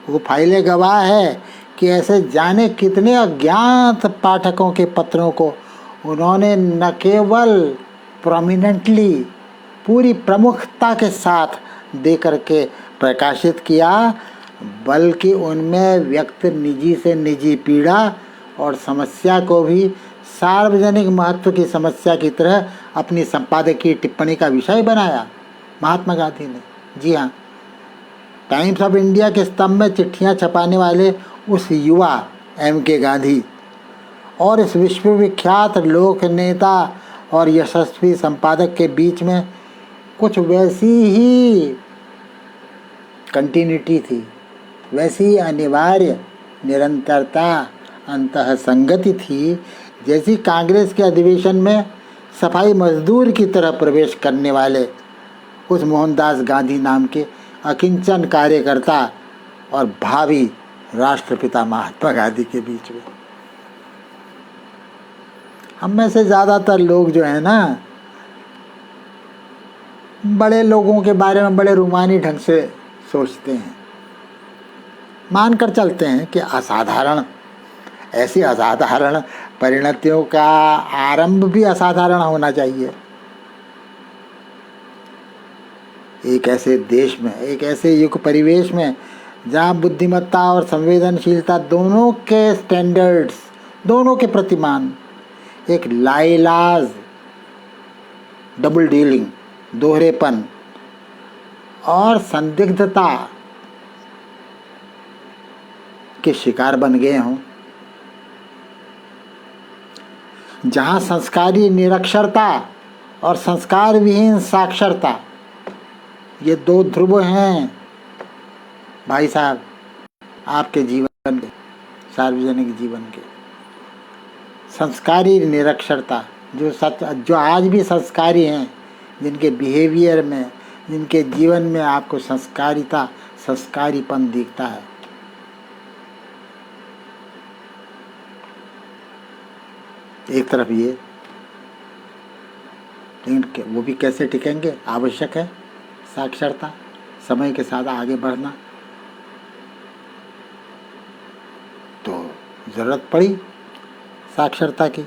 वो फाइलें गवाह है कि ऐसे जाने कितने अज्ञात पाठकों के पत्रों को उन्होंने न केवल प्रोमिनेंटली, पूरी प्रमुखता के साथ दे करके प्रकाशित किया, बल्कि उनमें व्यक्त निजी से निजी पीड़ा और समस्या को भी सार्वजनिक महत्व की समस्या की तरह अपनी संपादकीय टिप्पणी का विषय बनाया महात्मा गांधी ने। जी हाँ, टाइम्स ऑफ इंडिया के स्तंभ में चिट्ठियाँ छपाने वाले उस युवा M.K. गांधी और इस विश्वविख्यात लोक नेता और यशस्वी संपादक के बीच में कुछ वैसी ही कंटिन्यूटी थी, वैसी अनिवार्य निरंतरता, अंतः संगति थी, जैसी कांग्रेस के अधिवेशन में सफाई मजदूर की तरह प्रवेश करने वाले उस मोहनदास गांधी नाम के अकिंचन कार्यकर्ता और भावी राष्ट्रपिता महात्मा गांधी के बीच में। हम में से ज़्यादातर लोग जो है ना, बड़े लोगों के बारे में बड़े रूमानी ढंग से सोचते हैं, मानकर चलते हैं कि असाधारण, ऐसी असाधारण परिणतियों का आरंभ भी असाधारण होना चाहिए। एक ऐसे देश में, एक ऐसे युग परिवेश में जहाँ बुद्धिमत्ता और संवेदनशीलता दोनों के स्टैंडर्ड्स, दोनों के प्रतिमान, एक लाइलाज, डबल डीलिंग, दोहरेपन और संदिग्धता के शिकार बन गए हों, जहाँ संस्कारी निरक्षरता और संस्कार विहीन साक्षरता, ये दो ध्रुव हैं भाई साहब आपके जीवन के, सार्वजनिक जीवन के। संस्कारी निरक्षरता, जो आज भी संस्कारी हैं, जिनके बिहेवियर में, जिनके जीवन में आपको संस्कारिता, संस्कारीपन दिखता है, एक तरफ ये, लेकिन वो भी कैसे टिकेंगे? आवश्यक है साक्षरता, समय के साथ आगे बढ़ना। तो ज़रूरत पड़ी साक्षरता की।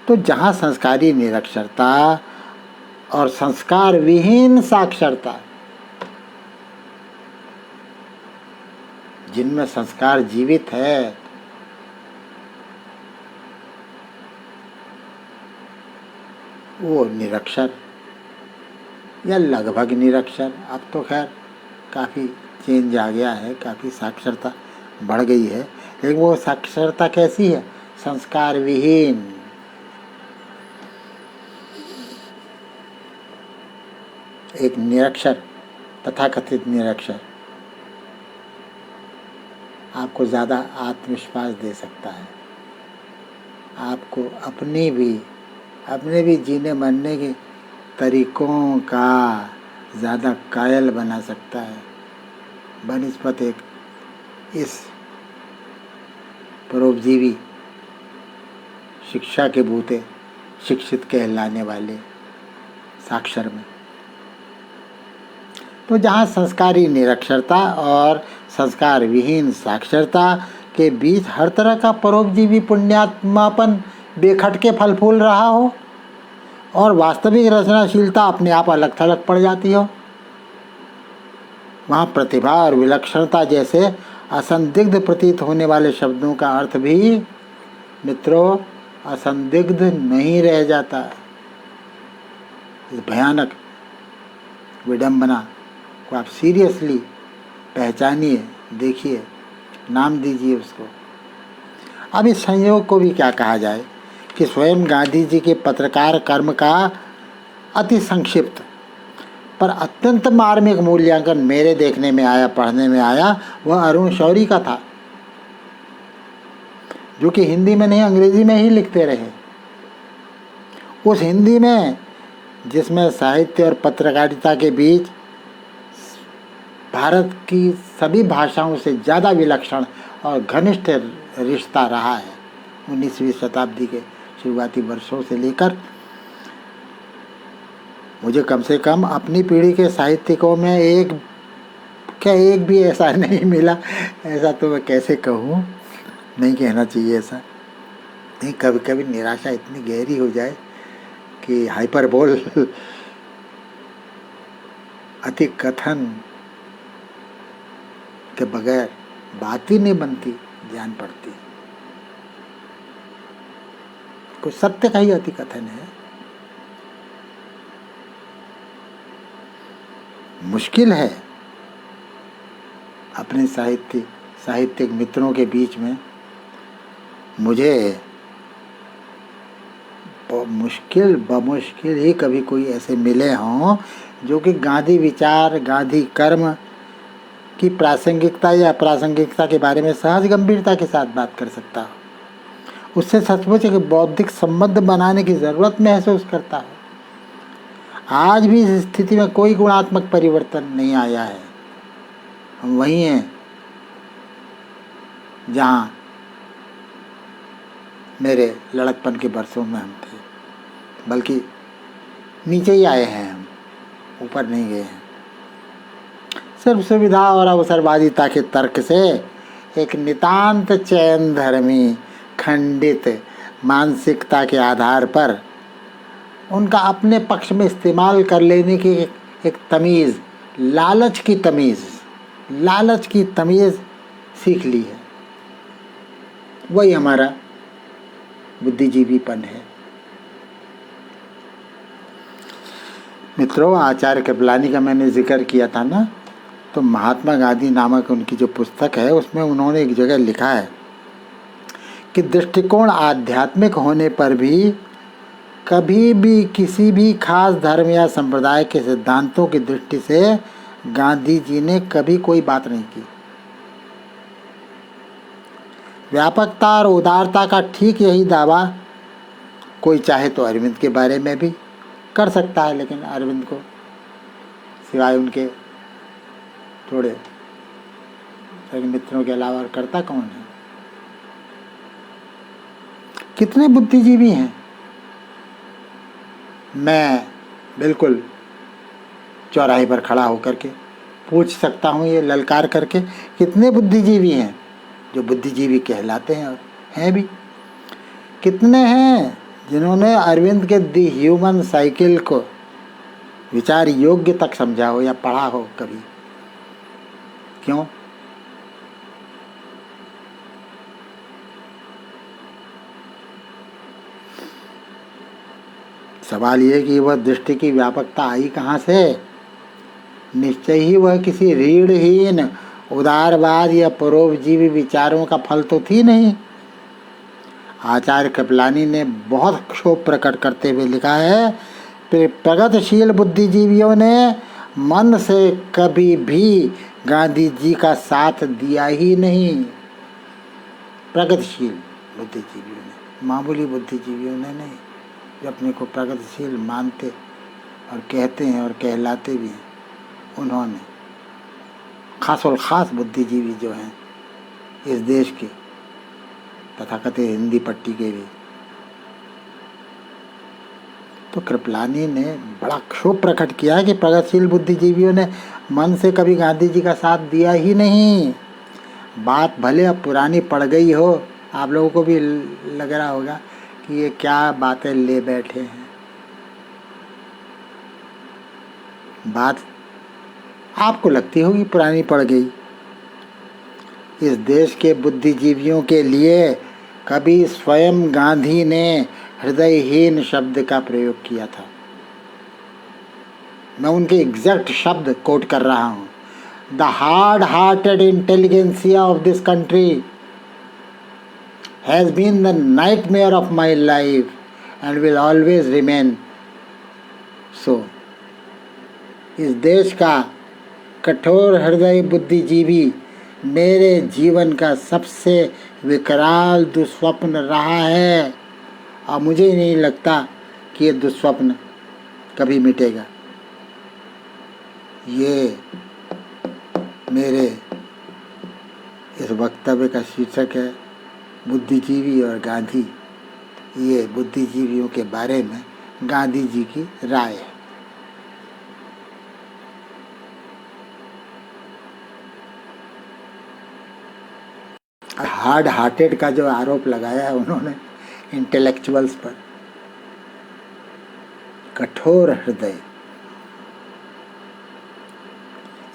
तो जहाँ संस्कारी निरक्षरता और संस्कार विहीन साक्षरता, जिनमें संस्कार जीवित है, वो निरक्षर या लगभग निरक्षर, अब तो खैर काफ़ी चेंज आ गया है, काफ़ी साक्षरता बढ़ गई है, लेकिन वो साक्षरता कैसी है? संस्कार विहीन। एक निरक्षर, तथाकथित निरक्षर, आपको ज़्यादा आत्मविश्वास दे सकता है, आपको अपने भी जीने मरने के तरीकों का ज़्यादा कायल बना सकता है, बनिस्बत एक इस परोपजीवी शिक्षा के बूते शिक्षित कहलाने वाले साक्षर में। तो जहाँ संस्कारी निरक्षरता और संस्कार विहीन साक्षरता के बीच हर तरह का परोपजीवी पुण्यात्मापन बेखटके फल फूल रहा हो और वास्तविक रचनाशीलता अपने आप अलग थलग पड़ जाती हो, वहाँ प्रतिभा और विलक्षणता जैसे असंदिग्ध प्रतीत होने वाले शब्दों का अर्थ भी मित्रों असंदिग्ध नहीं रह जाता। इस भयानक विडंबना को आप सीरियसली पहचानिए, देखिए, नाम दीजिए उसको। अब इस संयोग को भी क्या कहा जाए कि स्वयं गांधी जी के पत्रकार कर्म का अति संक्षिप्त पर अत्यंत मार्मिक मूल्यांकन मेरे देखने में आया, पढ़ने में आया, वह अरुण शौरी का था, जो कि हिंदी में नहीं अंग्रेजी में ही लिखते रहे। उस हिंदी में जिसमें साहित्य और पत्रकारिता के बीच भारत की सभी भाषाओं से ज़्यादा विलक्षण और घनिष्ठ रिश्ता रहा है 19वीं शताब्दी के शुरुआती वर्षों से लेकर, मुझे कम से कम अपनी पीढ़ी के साहित्यिकों में एक भी ऐसा नहीं मिला। ऐसा तो मैं कैसे कहूँ, नहीं कहना चाहिए ऐसा, नहीं, कभी कभी निराशा इतनी गहरी हो जाए कि हाइपरबोल अति कथन के बगैर बात ही नहीं बनती, जान पड़ती। कुछ सत्य का ही अति कथन है। मुश्किल है अपने साहित्यिक मित्रों के बीच में मुझे बमुश्किल ही कभी कोई ऐसे मिले हों जो कि गांधी विचार, गांधी कर्म की प्रासंगिकता या अप्रासंगिकता के बारे में सहज गंभीरता के साथ बात कर सकता हो, उससे सचमुच एक बौद्धिक संबंध बनाने की ज़रूरत महसूस करता हो। आज भी इस स्थिति में कोई गुणात्मक परिवर्तन नहीं आया है। हम वहीं हैं जहाँ मेरे लड़कपन के बरसों में हम थे, बल्कि नीचे ही आए हैं हम, ऊपर नहीं गए हैं। सिर्फ सुविधा और अवसरवादिता के तर्क से एक नितांत चैन धर्मी खंडित मानसिकता के आधार पर उनका अपने पक्ष में इस्तेमाल कर लेने की एक तमीज़, लालच की तमीज़ सीख ली है। वही हमारा बुद्धिजीवीपन है। मित्रों, आचार्य कृपलानी का मैंने जिक्र किया था ना, तो महात्मा गांधी नामक उनकी जो पुस्तक है उसमें उन्होंने एक जगह लिखा है कि दृष्टिकोण आध्यात्मिक होने पर भी कभी भी किसी भी खास धर्म या संप्रदाय के सिद्धांतों की दृष्टि से गांधी जी ने कभी कोई बात नहीं की। व्यापकता और उदारता का ठीक यही दावा कोई चाहे तो अरविंद के बारे में भी कर सकता है, लेकिन अरविंद को सिवाय उनके थोड़े मित्रों के अलावा करता कौन है? कितने बुद्धिजीवी हैं। मैं बिल्कुल चौराहे पर खड़ा होकर के पूछ सकता हूँ ये ललकार करके, कितने बुद्धिजीवी हैं जो बुद्धिजीवी कहलाते हैं और हैं भी? कितने हैं जिन्होंने अरविंद के दी ह्यूमन साइकिल को विचार योग्य तक समझा हो या पढ़ा हो कभी? क्यों? सवाल ये कि वह दृष्टि की व्यापकता आई कहाँ से? निश्चय ही वह किसी रीढ़हीन उदारवाद या परोपजीवी विचारों का फल तो थी नहीं। आचार्य कृपलानी ने बहुत क्षोभ प्रकट करते हुए लिखा है, प्रगतिशील बुद्धिजीवियों ने मन से कभी भी गांधी जी का साथ दिया ही नहीं। प्रगतिशील बुद्धिजीवियों ने, मामूली बुद्धिजीवियों ने नहीं, जो अपने को प्रगतिशील मानते और कहते हैं और कहलाते भी हैं, उन्होंने खास और ख़ास बुद्धिजीवी जो हैं इस देश के तथाकथित हिंदी पट्टी के भी। तो कृपलानी ने बड़ा क्षोभ प्रकट किया कि प्रगतिशील बुद्धिजीवियों ने मन से कभी गांधी जी का साथ दिया ही नहीं। बात भले अब पुरानी पड़ गई हो, आप लोगों को भी लग रहा होगा कि ये क्या बातें ले बैठे हैं। बात आपको लगती होगी पुरानी पड़ गई। इस देश के बुद्धिजीवियों के लिए कभी स्वयं गांधी ने हृदयहीन शब्द का प्रयोग किया था। मैं उनके एग्जैक्ट शब्द कोट कर रहा हूँ। The hard hearted intelligentsia of this country has been the nightmare of my life and will always remain so. इस देश का कठोर हृदय बुद्धिजीवी मेरे जीवन का सबसे विकराल दुस्वप्न रहा है और मुझे नहीं लगता कि ये दुस्वप्न कभी मिटेगा। ये मेरे इस वक्तव्य का शीर्षक है बुद्धिजीवी और गांधी। ये बुद्धिजीवियों के बारे में गांधी जी की राय है। हार्ड हार्टेड का जो आरोप लगाया है उन्होंने इंटेलेक्चुअल्स पर, कठोर हृदय,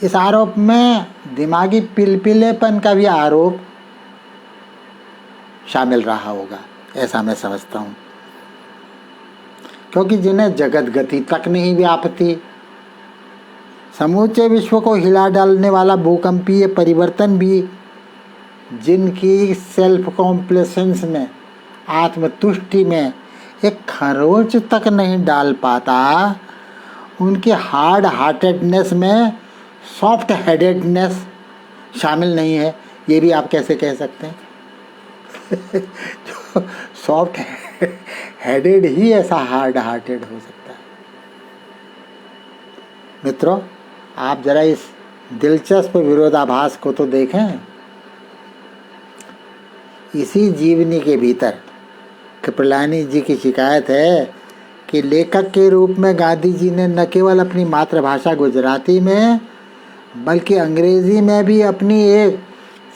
इस आरोप में दिमागी पिलपिलेपन का भी आरोप शामिल रहा होगा, ऐसा मैं समझता हूँ। क्योंकि जिन्हें जगत गति तक नहीं व्यापती, समूचे विश्व को हिला डालने वाला भूकंपीय परिवर्तन भी जिनकी सेल्फ कॉम्प्लेसेंस में, आत्मतुष्टि में एक खरोंच तक नहीं डाल पाता, उनके हार्ड हार्टेडनेस में सॉफ्ट हेडेडनेस शामिल नहीं है। ये भी आप कैसे कह सकते हैं? जो सॉफ्ट हेडेड ही ऐसा हार्ड हार्टेड हो सकता है। मित्रों, आप जरा इस दिलचस्प विरोधाभास को तो देखें। इसी जीवनी के भीतर कृपलानी जी की शिकायत है कि लेखक के रूप में गांधी जी ने न केवल अपनी मातृभाषा गुजराती में बल्कि अंग्रेजी में भी अपनी एक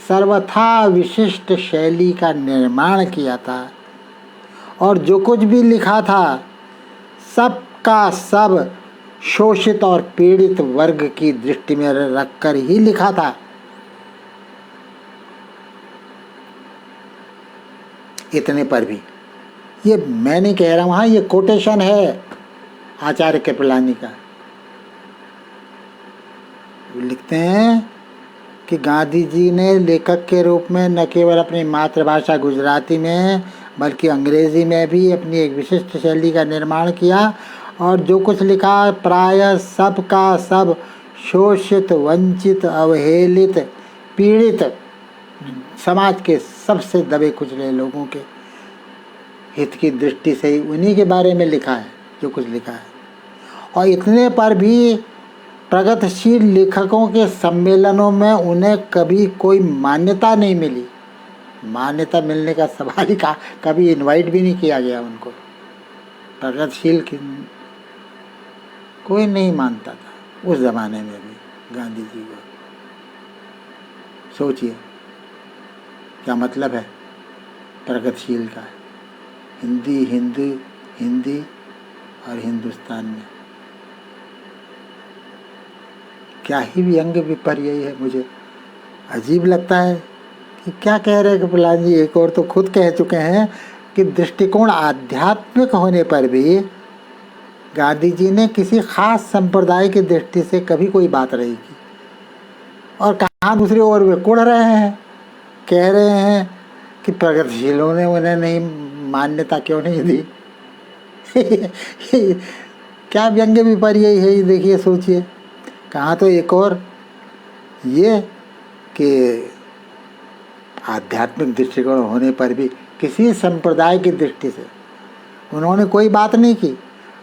सर्वथा विशिष्ट शैली का निर्माण किया था और जो कुछ भी लिखा था सब का सब शोषित और पीड़ित वर्ग की दृष्टि में रखकर ही लिखा था। इतने पर भी, ये मैं नहीं कह रहा हूँ, हाँ ये कोटेशन है आचार्य कृपलानी का। लिखते हैं कि गांधी जी ने लेखक के रूप में न केवल अपनी मातृभाषा गुजराती में बल्कि अंग्रेजी में भी अपनी एक विशिष्ट शैली का निर्माण किया और जो कुछ लिखा प्रायः सब का सब शोषित, वंचित, अवहेलित, पीड़ित समाज के सबसे दबे कुचले लोगों के हित की दृष्टि से ही उन्हीं के बारे में लिखा है जो कुछ लिखा है। और इतने पर भी प्रगतिशील लेखकों के सम्मेलनों में उन्हें कभी कोई मान्यता नहीं मिली। मान्यता मिलने का सवाल ही का, कभी इनवाइट भी नहीं किया गया उनको। प्रगतिशील कोई नहीं मानता था उस ज़माने में भी गांधी जी को। सोचिए क्या मतलब है प्रगतिशील का। हिंदी और हिंदुस्तान में क्या ही व्यंग विपर्य है। मुझे अजीब लगता है कि क्या कह रहे हैं कृपलानी जी। एक और तो खुद कह चुके हैं कि दृष्टिकोण आध्यात्मिक होने पर भी गांधी जी ने किसी खास संप्रदाय की दृष्टि से कभी कोई बात नहीं की। और कहाँ दूसरी ओर वे कुढ़ रहे हैं, कह रहे हैं कि प्रगतिशीलों ने उन्हें नहीं मान्यता क्यों नहीं दी। क्या व्यंग्य विपर्य है ये, देखिए सोचिए। कहाँ तो एक और ये कि आध्यात्मिक दृष्टिकोण होने पर भी किसी संप्रदाय की दृष्टि से उन्होंने कोई बात नहीं की,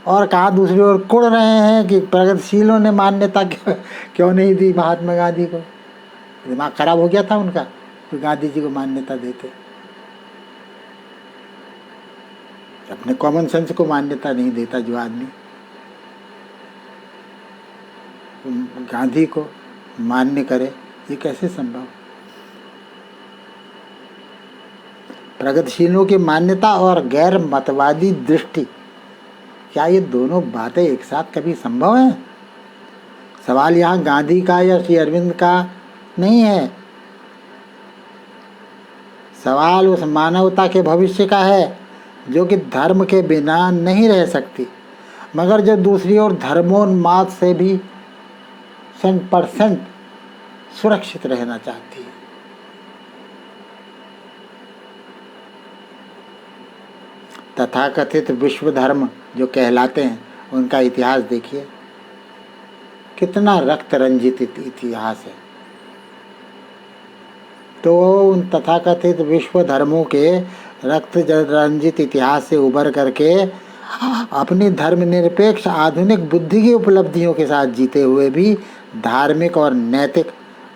और कहाँ दूसरी ओर कुढ़ रहे हैं कि प्रगतिशीलों ने मान्यता क्यों नहीं दी महात्मा गांधी को। दिमाग खराब हो गया था उनका कोई गांधी जी को मान्यता देते। अपने कॉमन सेंस को मान्यता नहीं देता जो आदमी, गांधी को मान्य करे, ये कैसे संभव? प्रगतिशीलों की मान्यता और गैर मतवादी दृष्टि, क्या ये दोनों बातें एक साथ कभी संभव है? सवाल यहाँ गांधी का या श्री अरविंद का नहीं है, सवाल उस मानवता के भविष्य का है जो कि धर्म के बिना नहीं रह सकती, मगर जो दूसरी ओर धर्मोन्माद से भी 100% सुरक्षित रहना चाहती है। तथाकथित विश्व धर्म जो कहलाते हैं उनका इतिहास देखिए, कितना रक्त रंजित इतिहास है। तो उन तथाकथित विश्व धर्मों के रक्त रंजित इतिहास से उबर करके अपनी धर्मनिरपेक्ष आधुनिक बुद्धि की उपलब्धियों के साथ जीते हुए भी धार्मिक और नैतिक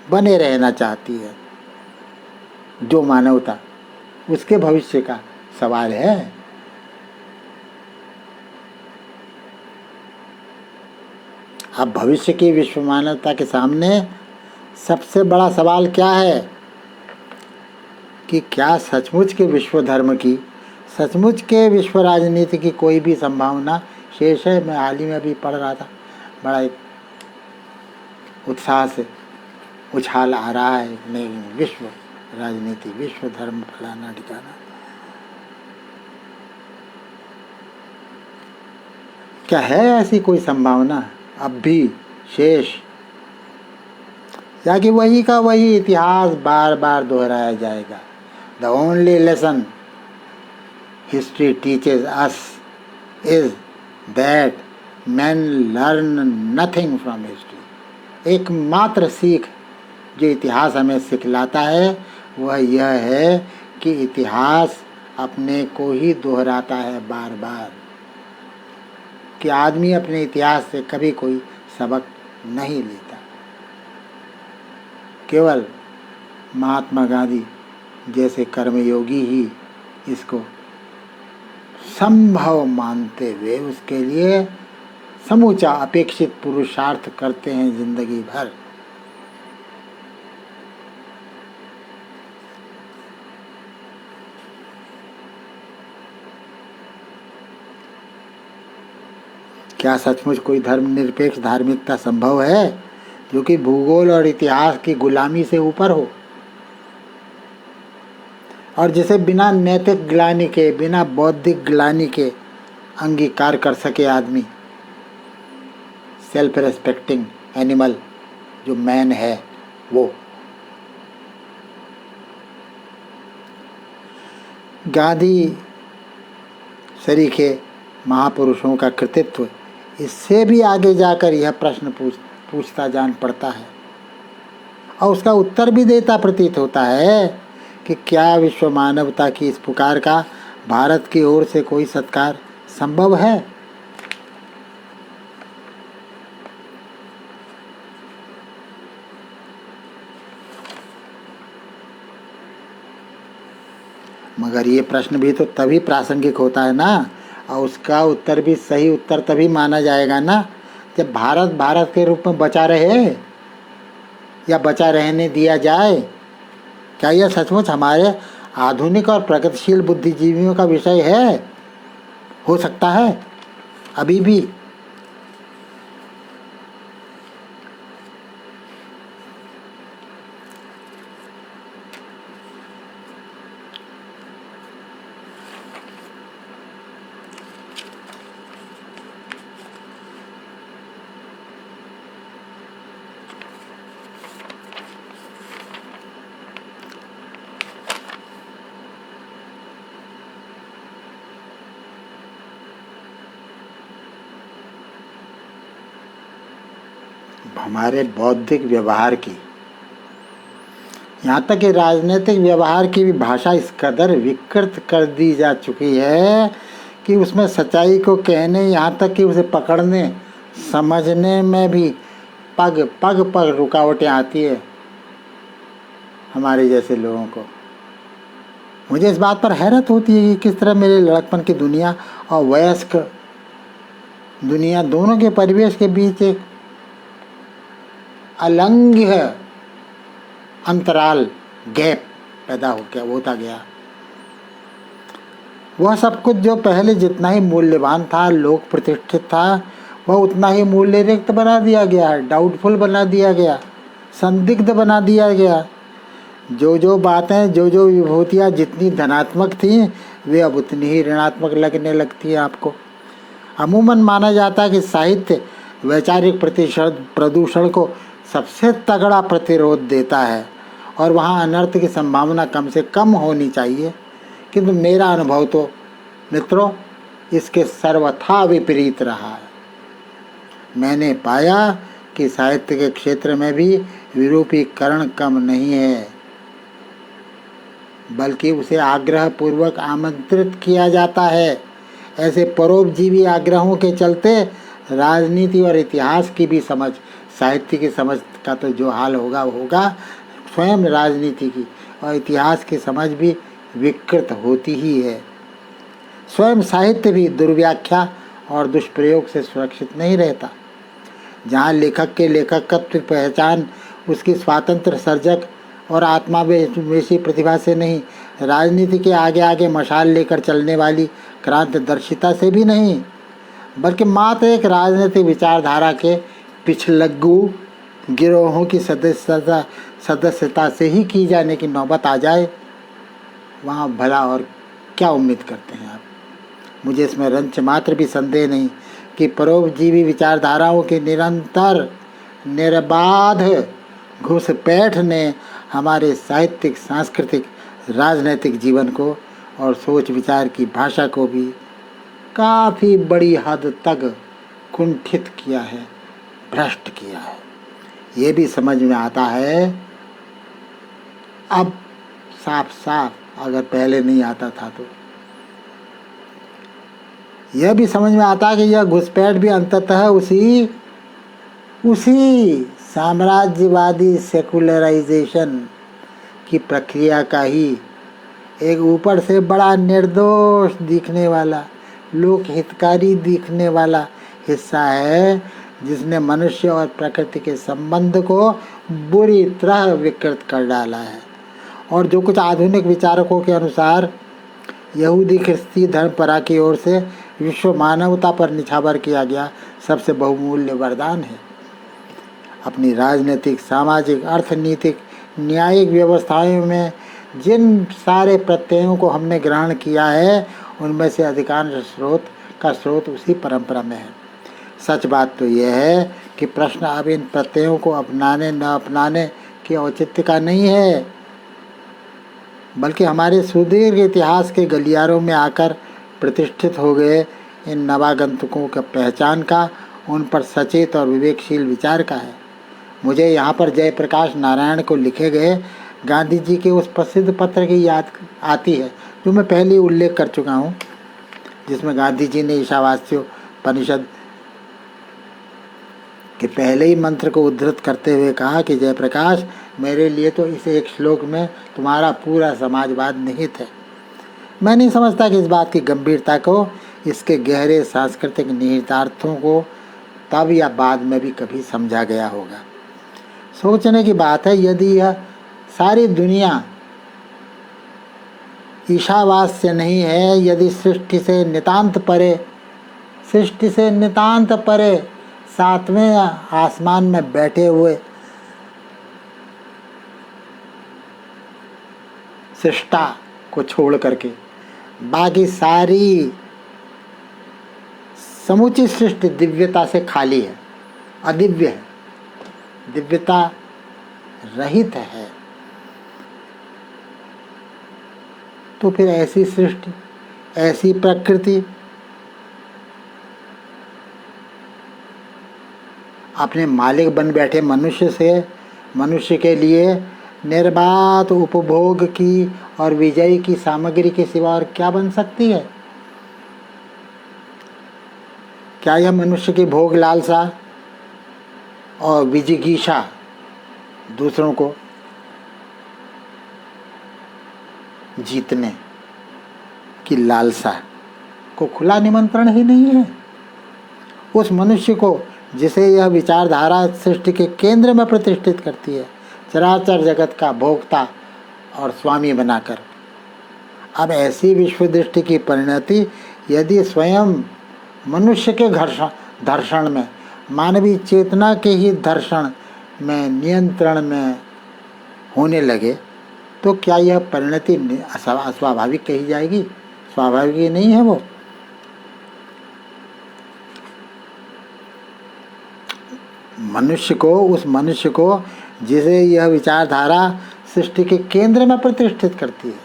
बने रहना चाहती है जो मानवता, उसके भविष्य का सवाल है। अब भविष्य की विश्व मानवता के सामने सबसे बड़ा सवाल क्या है कि क्या सचमुच के विश्व धर्म की, सचमुच के विश्व राजनीति की कोई भी संभावना शेष है? मैं हाल ही में अभी पढ़ रहा था, बड़ा एक उत्साह से उछाल आ रहा है, नहीं विश्व राजनीति, विश्व धर्म, फलाना ठिकाना। क्या है ऐसी कोई संभावना अब भी शेष, या कि वही का वही इतिहास बार बार दोहराया जाएगा? The only lesson history teaches us is that man learn nothing from history. एकमात्र सीख जो इतिहास हमें सिखलाता है वह यह है कि इतिहास अपने को ही दोहराता है बार बार, कि आदमी अपने इतिहास से कभी कोई सबक नहीं लेता। केवल महात्मा गांधी जैसे कर्मयोगी ही इसको संभव मानते हुए उसके लिए समूचा अपेक्षित पुरुषार्थ करते हैं जिंदगी भर। क्या सचमुच कोई धर्मनिरपेक्ष धार्मिकता संभव है जो कि भूगोल और इतिहास की गुलामी से ऊपर हो, और जिसे बिना नैतिक ग्लानि के, बिना बौद्धिक ग्लानि के अंगीकार कर सके आदमी? सेल्फ रेस्पेक्टिंग एनिमल जो मैन है वो। गांधी सरीखे महापुरुषों का कृतित्व इससे भी आगे जाकर यह प्रश्न पूछता जान पड़ता है, और उसका उत्तर भी देता प्रतीत होता है कि क्या विश्व मानवता की इस पुकार का भारत की ओर से कोई सत्कार संभव है? मगर ये प्रश्न भी तो तभी प्रासंगिक होता है ना, और उसका उत्तर भी सही उत्तर तभी माना जाएगा ना जब भारत भारत के रूप में बचा रहे या बचा रहने दिया जाए। क्या यह सचमुच हमारे आधुनिक और प्रगतिशील बुद्धिजीवियों का विषय है? हो सकता है अभी भी। हमारे बौद्धिक व्यवहार की, यहाँ तक कि राजनीतिक व्यवहार की भी भाषा इस कदर विकृत कर दी जा चुकी है कि उसमें सच्चाई को कहने, यहाँ तक कि उसे पकड़ने समझने में भी पग पग पर रुकावटें आती है। हमारे जैसे लोगों को। मुझे इस बात पर हैरत होती है कि किस तरह मेरे लड़कपन की दुनिया और वयस्क दुनिया दोनों के परिवेश के बीच एक अलंघ्य अंतराल, गैप पैदा होता गया। वह सब कुछ जो पहले जितना ही मूल्यवान था, लोक प्रतिष्ठित था, वह उतना ही मूल्य रिक्त बना दिया गया, डाउटफुल बना दिया गया, संदिग्ध बना दिया गया। जो बातें, जो विभूतियाँ जितनी धनात्मक थीं, वे अब उतनी ही ऋणात्मक लगने लगती हैं आपको। अमूमन माना जाता है कि साहित्य वैचारिक प्रदूषण को सबसे तगड़ा प्रतिरोध देता है और वहाँ अनर्थ की संभावना कम से कम होनी चाहिए, किंतु मेरा अनुभव तो मित्रों इसके सर्वथा विपरीत रहा है। मैंने पाया कि साहित्य के क्षेत्र में भी विरूपीकरण कम नहीं है, बल्कि उसे आग्रहपूर्वक आमंत्रित किया जाता है। ऐसे परोपजीवी आग्रहों के चलते राजनीति और इतिहास की भी समझ, साहित्य की समझ का तो जो हाल होगा, स्वयं राजनीति की और इतिहास की समझ भी विकृत होती ही है। स्वयं साहित्य भी दुर्व्याख्या और दुष्प्रयोग से सुरक्षित नहीं रहता। जहाँ लेखक के लेखकत्व पहचान उसकी स्वतंत्र सर्जक और आत्मावेशी प्रतिभा से नहीं, राजनीति के आगे आगे मशाल लेकर चलने वाली क्रांतिदर्शिता से भी नहीं, बल्कि मात्र एक राजनीतिक विचारधारा के पिछलग्गू गिरोहों की सदस्यता से ही की जाने की नौबत आ जाए, वहाँ भला और क्या उम्मीद करते हैं आप। मुझे इसमें रंच मात्र भी संदेह नहीं कि परोपजीवी विचारधाराओं के निरंतर निर्बाध घुसपैठ ने हमारे साहित्यिक, सांस्कृतिक, राजनैतिक जीवन को और सोच विचार की भाषा को भी काफ़ी बड़ी हद तक कुंठित किया है, भ्रष्ट किया है। ये भी समझ में आता है अब साफ साफ, अगर पहले नहीं आता था तो। यह भी समझ में आता है कि यह घुसपैठ भी अंततः उसी साम्राज्यवादी सेकुलराइजेशन की प्रक्रिया का ही एक ऊपर से बड़ा निर्दोष दिखने वाला, लोक हितकारी दिखने वाला हिस्सा है, जिसने मनुष्य और प्रकृति के संबंध को बुरी तरह विकृत कर डाला है। और जो कुछ आधुनिक विचारकों के अनुसार यहूदी ख्रिस्ती धर्मपरा की ओर से विश्व मानवता पर निछावर किया गया सबसे बहुमूल्य वरदान है। अपनी राजनीतिक, सामाजिक, अर्थनीतिक, न्यायिक व्यवस्थाओं में जिन सारे प्रत्ययों को हमने ग्रहण किया है, उनमें से अधिकांश स्रोत उसी परंपरा में है। सच बात तो यह है कि प्रश्न अब इन प्रत्ययों को अपनाने न अपनाने के औचित्य का नहीं है, बल्कि हमारे सुदीर्घ इतिहास के गलियारों में आकर प्रतिष्ठित हो गए इन नवागंतुकों का पहचान का, उन पर सचेत और विवेकशील विचार का है। मुझे यहाँ पर जयप्रकाश नारायण को लिखे गए गांधी जी के उस प्रसिद्ध पत्र की याद आती है, जो मैं पहले उल्लेख कर चुका हूँ, जिसमें गांधी जी ने ईशावास्योपनिषद के पहले ही मंत्र को उद्धृत करते हुए कहा कि जयप्रकाश, मेरे लिए तो इस एक श्लोक में तुम्हारा पूरा समाजवाद निहित है। मैं नहीं समझता कि इस बात की गंभीरता को, इसके गहरे सांस्कृतिक निहितार्थों को तब या बाद में भी कभी समझा गया होगा। सोचने की बात है, यदि यह सारी दुनिया ईशावास से नहीं है, यदि सृष्टि से नितांत परे सातवें आसमान में बैठे हुए सृष्टा को छोड़ करके बाकी सारी समूची सृष्टि दिव्यता से खाली है, अदिव्य है, दिव्यता रहित है, तो फिर ऐसी सृष्टि, ऐसी प्रकृति अपने मालिक बन बैठे मनुष्य के लिए निर्बाध उपभोग की और विजय की सामग्री के सिवा और क्या बन सकती है? क्या यह मनुष्य की भोग लालसा और विजिगीषा दूसरों को जीतने की लालसा को खुला निमंत्रण ही नहीं है। उस मनुष्य को जिसे यह विचारधारा सृष्टि के केंद्र में प्रतिष्ठित करती है, चराचर जगत का भोक्ता और स्वामी बनाकर। अब ऐसी विश्व दृष्टि की परिणति यदि स्वयं मनुष्य के दर्शन में, मानवीय चेतना के ही दर्शन में, नियंत्रण में होने लगे तो क्या यह परिणति अस्वाभाविक कही जाएगी? स्वाभाविक ही नहीं है वो। उस मनुष्य को जिसे यह विचारधारा सृष्टि के केंद्र में प्रतिष्ठित करती है,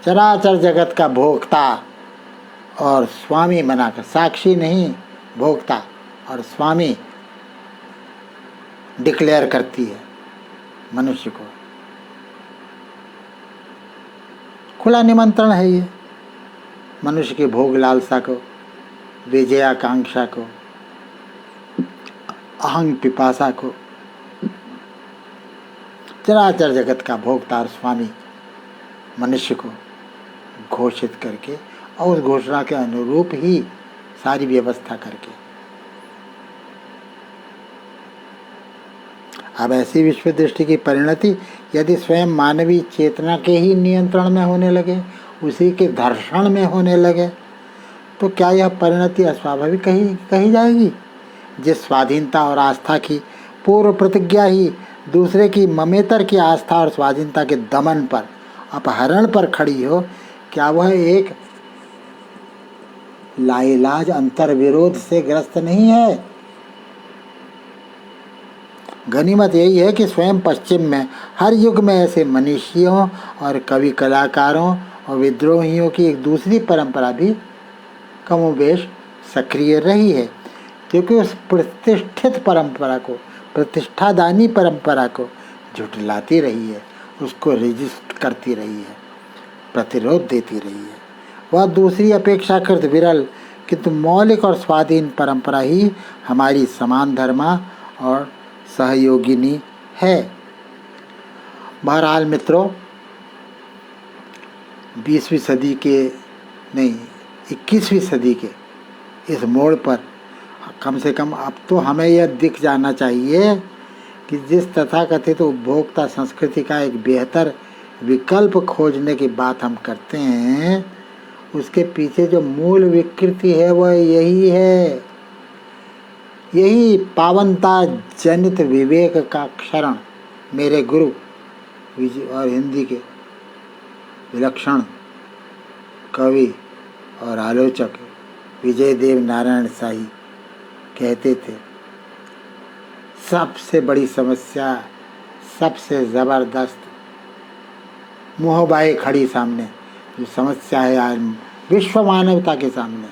चराचर जगत का भोक्ता और स्वामी बनाकर, साक्षी नहीं भोक्ता और स्वामी डिक्लेयर करती है मनुष्य को। खुला निमंत्रण है ये मनुष्य की भोग लालसा को, विजयाकांक्षा को, अहंग पिपासा को, चराचर जगत का भोक्ता और स्वामी मनुष्य को घोषित करके और उस घोषणा के अनुरूप ही सारी व्यवस्था करके। अब ऐसी विश्व दृष्टि की परिणति यदि स्वयं मानवीय चेतना के ही नियंत्रण में होने लगे, उसी के दर्शन में होने लगे, तो क्या यह परिणति अस्वाभाविक कही जाएगी? जिस स्वाधीनता और आस्था की पूर्व प्रतिज्ञा ही दूसरे की ममेतर की आस्था और स्वाधीनता के दमन पर, अपहरण पर खड़ी हो, क्या वह एक लाइलाज अंतर्विरोध से ग्रस्त नहीं है? गनीमत यही है कि स्वयं पश्चिम में हर युग में ऐसे मनीषियों और कवि कलाकारों और विद्रोहियों की एक दूसरी परंपरा भी कमोबेश सक्रिय रही है, क्योंकि उस प्रतिष्ठित परंपरा को, प्रतिष्ठादानी परंपरा को झुठलाती रही है, उसको रेजिस्ट करती रही है, प्रतिरोध देती रही है। वह दूसरी अपेक्षाकृत विरल किंतु मौलिक और स्वाधीन परंपरा ही हमारी समान धर्मा और सहयोगिनी है। बहरहाल मित्रों, 20वीं सदी के नहीं 21वीं सदी के इस मोड़ पर कम से कम अब तो हमें यह दिख जाना चाहिए कि जिस तथाकथित उपभोक्ता संस्कृति का एक बेहतर विकल्प खोजने की बात हम करते हैं, उसके पीछे जो मूल विकृति है वह यही है, यही पावनता जनित विवेक का क्षरण। मेरे गुरु और हिंदी के विलक्षण कवि और आलोचक विजय देव नारायण शाही कहते थे, सबसे बड़ी समस्या, सबसे ज़बरदस्त मोहबाए खड़ी सामने जो समस्या है आज विश्व मानवता के सामने,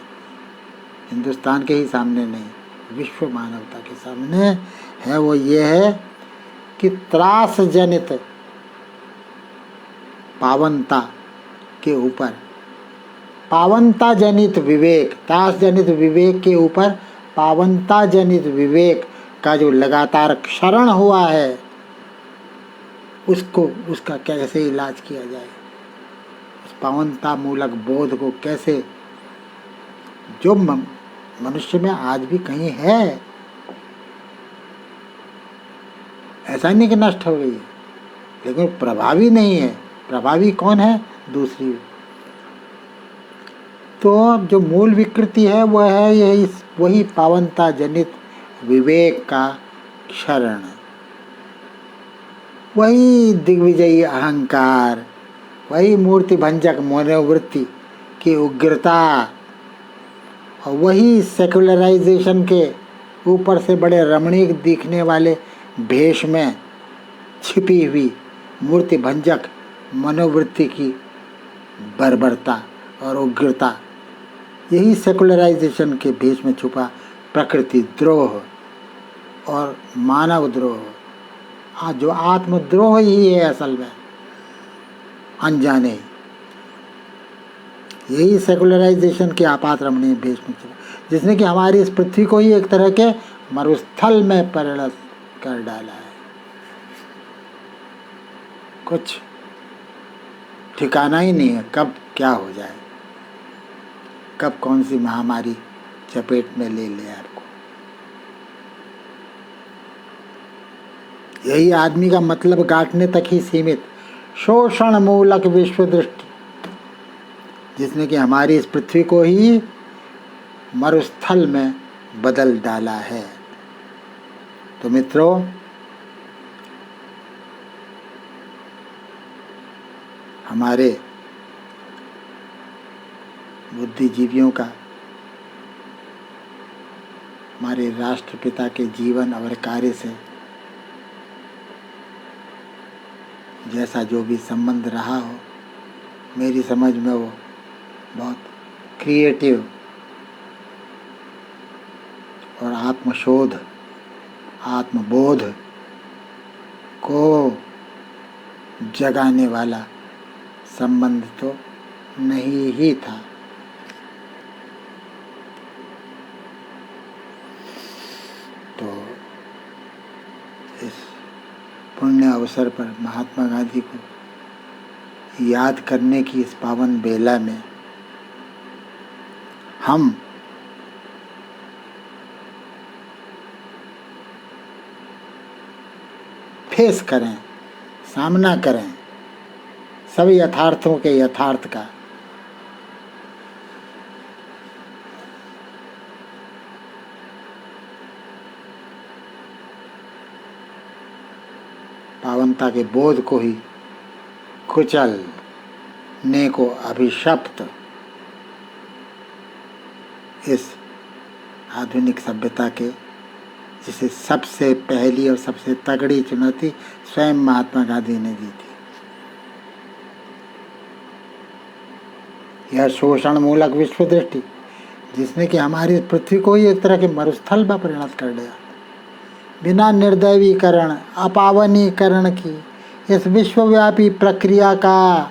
हिंदुस्तान के ही सामने नहीं, विश्व मानवता के सामने है, वो ये है कि त्रास जनित पावनता के ऊपर, पावनता जनित विवेक, त्रास जनित विवेक के ऊपर पावनता जनित विवेक का जो लगातार क्षरण हुआ है, उसका कैसे इलाज किया जाए, उस पावनता मूलक बोध को कैसे, जो मनुष्य में आज भी कहीं है, ऐसा नहीं कि नष्ट हो गई है, लेकिन प्रभावी नहीं है। प्रभावी कौन है? दूसरी। तो जो मूल विकृति है वह है यही, वही पावनता जनित विवेक का क्षरण, वही दिग्विजयी अहंकार, वही मूर्ति भंजक मनोवृत्ति की उग्रता, और वही सेकुलराइजेशन के ऊपर से बड़े रमणीक दिखने वाले भेष में छिपी हुई मूर्ति भंजक मनोवृत्ति की बर्बरता और उग्रता, यही सेकुलराइजेशन के भेष में छुपा प्रकृति द्रोह और मानव द्रोह, जो आत्मद्रोह ही है असल में, अनजाने। यही सेकुलराइजेशन के आपात रमणीय भेष में छुपा, जिसने कि हमारी इस पृथ्वी को ही एक तरह के मरुस्थल में परिणत कर डाला है। कुछ ठिकाना ही नहीं है, कब क्या हो जाए, कब कौन सी महामारी चपेट में ले ले आपको। यही आदमी का मतलब गांठने तक ही सीमित शोषण मूलक विश्व दृष्टि, जिसने कि हमारी इस पृथ्वी को ही मरुस्थल में बदल डाला है। तो मित्रों, हमारे बुद्धिजीवियों का, हमारे राष्ट्रपिता के जीवन और कार्य से जैसा जो भी संबंध रहा हो, मेरी समझ में वो बहुत क्रिएटिव और आत्मशोध, आत्मबोध को जगाने वाला संबंध तो नहीं ही था। तो इस पुण्य अवसर पर महात्मा गांधी को याद करने की इस पावन बेला में हम फेस करें, सामना करें सभी यथार्थों के यथार्थ का। पावनता के बोध को ही कुचलने को अभिशप्त इस आधुनिक सभ्यता के, जिसे सबसे पहली और सबसे तगड़ी चुनौती स्वयं महात्मा गांधी ने दी थी। यह शोषण मूलक विश्व दृष्टि, जिसने कि हमारी पृथ्वी को ही एक तरह के मरुस्थल में परिणत कर दिया। बिना निर्दैवीकरण, अपावनीकरण की इस विश्वव्यापी प्रक्रिया का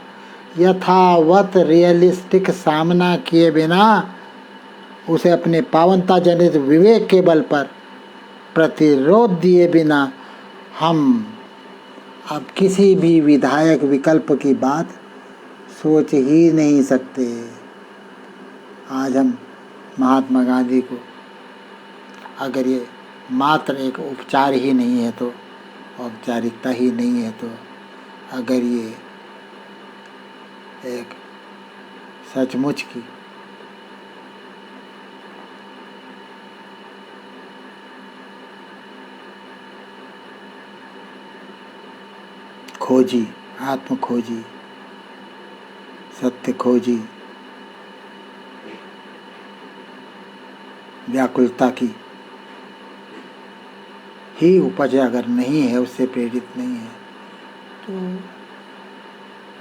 यथावत रियलिस्टिक सामना किए बिना, उसे अपने पावनता जनित विवेक के बल पर प्रतिरोध दिए बिना हम अब किसी भी विधायक विकल्प की बात सोच ही नहीं सकते। आज हम महात्मा गांधी को, अगर ये मात्र एक उपचार ही नहीं है तो, औपचारिकता ही नहीं है तो, अगर ये एक सचमुच की खोजी, आत्म खोजी, सत्य खोजी, व्याकुलता की ही उपज अगर नहीं है, उससे प्रेरित नहीं है, तो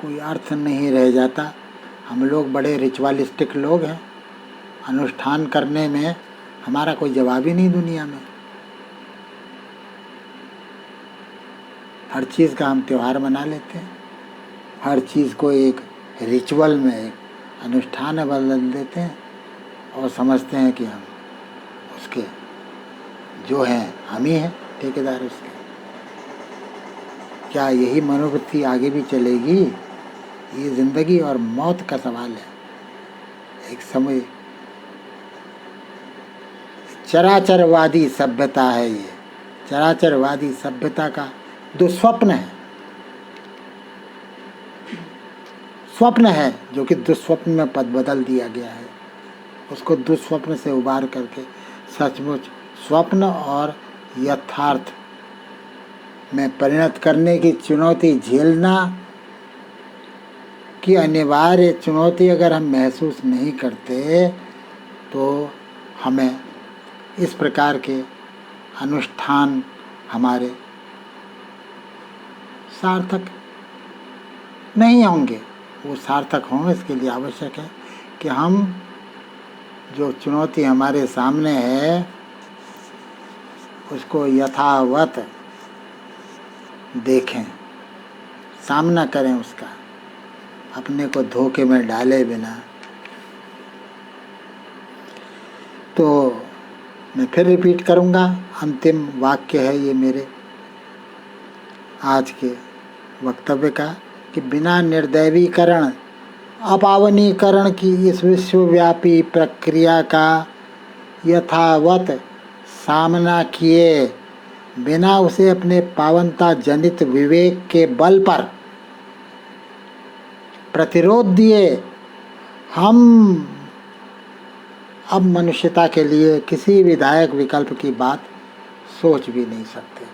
कोई अर्थ नहीं रह जाता। हम लोग बड़े रिचुअलिस्टिक लोग हैं, अनुष्ठान करने में हमारा कोई जवाब ही नहीं दुनिया में। हर चीज़ का हम त्यौहार मना लेते हैं, हर चीज़ को एक रिचुअल में, एक अनुष्ठान में बदल देते हैं और समझते हैं कि हम उसके जो हैं, हम ही हैं ठेकेदार उसके। क्या यही मनोवृत्ति आगे भी चलेगी? ये ज़िंदगी और मौत का सवाल है। एक समय चराचरवादी सभ्यता है, ये चराचरवादी सभ्यता का दुस्वप्न है, स्वप्न है जो कि दुस्वप्न में पद बदल दिया गया है। उसको दुस्वप्न से उबार करके सचमुच स्वप्न और यथार्थ में परिणत करने की चुनौती झेलना की अनिवार्य चुनौती अगर हम महसूस नहीं करते तो हमें इस प्रकार के अनुष्ठान हमारे सार्थक नहीं होंगे। वो सार्थक हों, इसके लिए आवश्यक है कि हम जो चुनौती हमारे सामने है उसको यथावत देखें, सामना करें उसका, अपने को धोखे में डाले बिना। तो मैं फिर रिपीट करूँगा, अंतिम वाक्य है ये मेरे आज के वक्तव्य का कि बिना निर्दैवीकरण अपावनीकरण की इस विश्वव्यापी प्रक्रिया का यथावत सामना किए बिना उसे अपने पावनता जनित विवेक के बल पर प्रतिरोध दिए हम अब मनुष्यता के लिए किसी विधायक विकल्प की बात सोच भी नहीं सकते।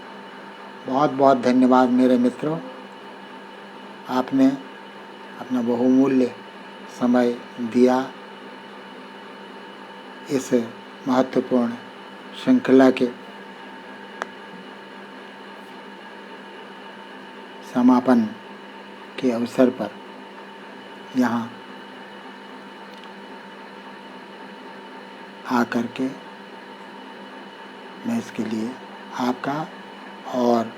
बहुत बहुत धन्यवाद मेरे मित्रों, आपने अपना बहुमूल्य समय दिया इस महत्वपूर्ण श्रृंखला के समापन के अवसर पर यहाँ आकर के मैं इसके लिए आपका और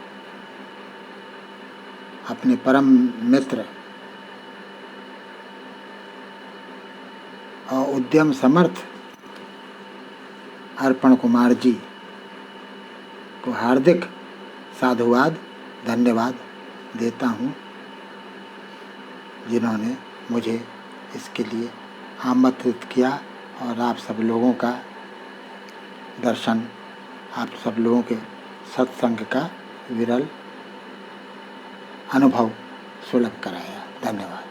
अपने परम मित्र और उद्यम समर्थ अर्पण कुमार जी को हार्दिक साधुवाद धन्यवाद देता हूँ, जिन्होंने मुझे इसके लिए आमंत्रित किया और आप सब लोगों का दर्शन, आप सब लोगों के सत्संग का विरल अनुभव सुलभ कराया। धन्यवाद।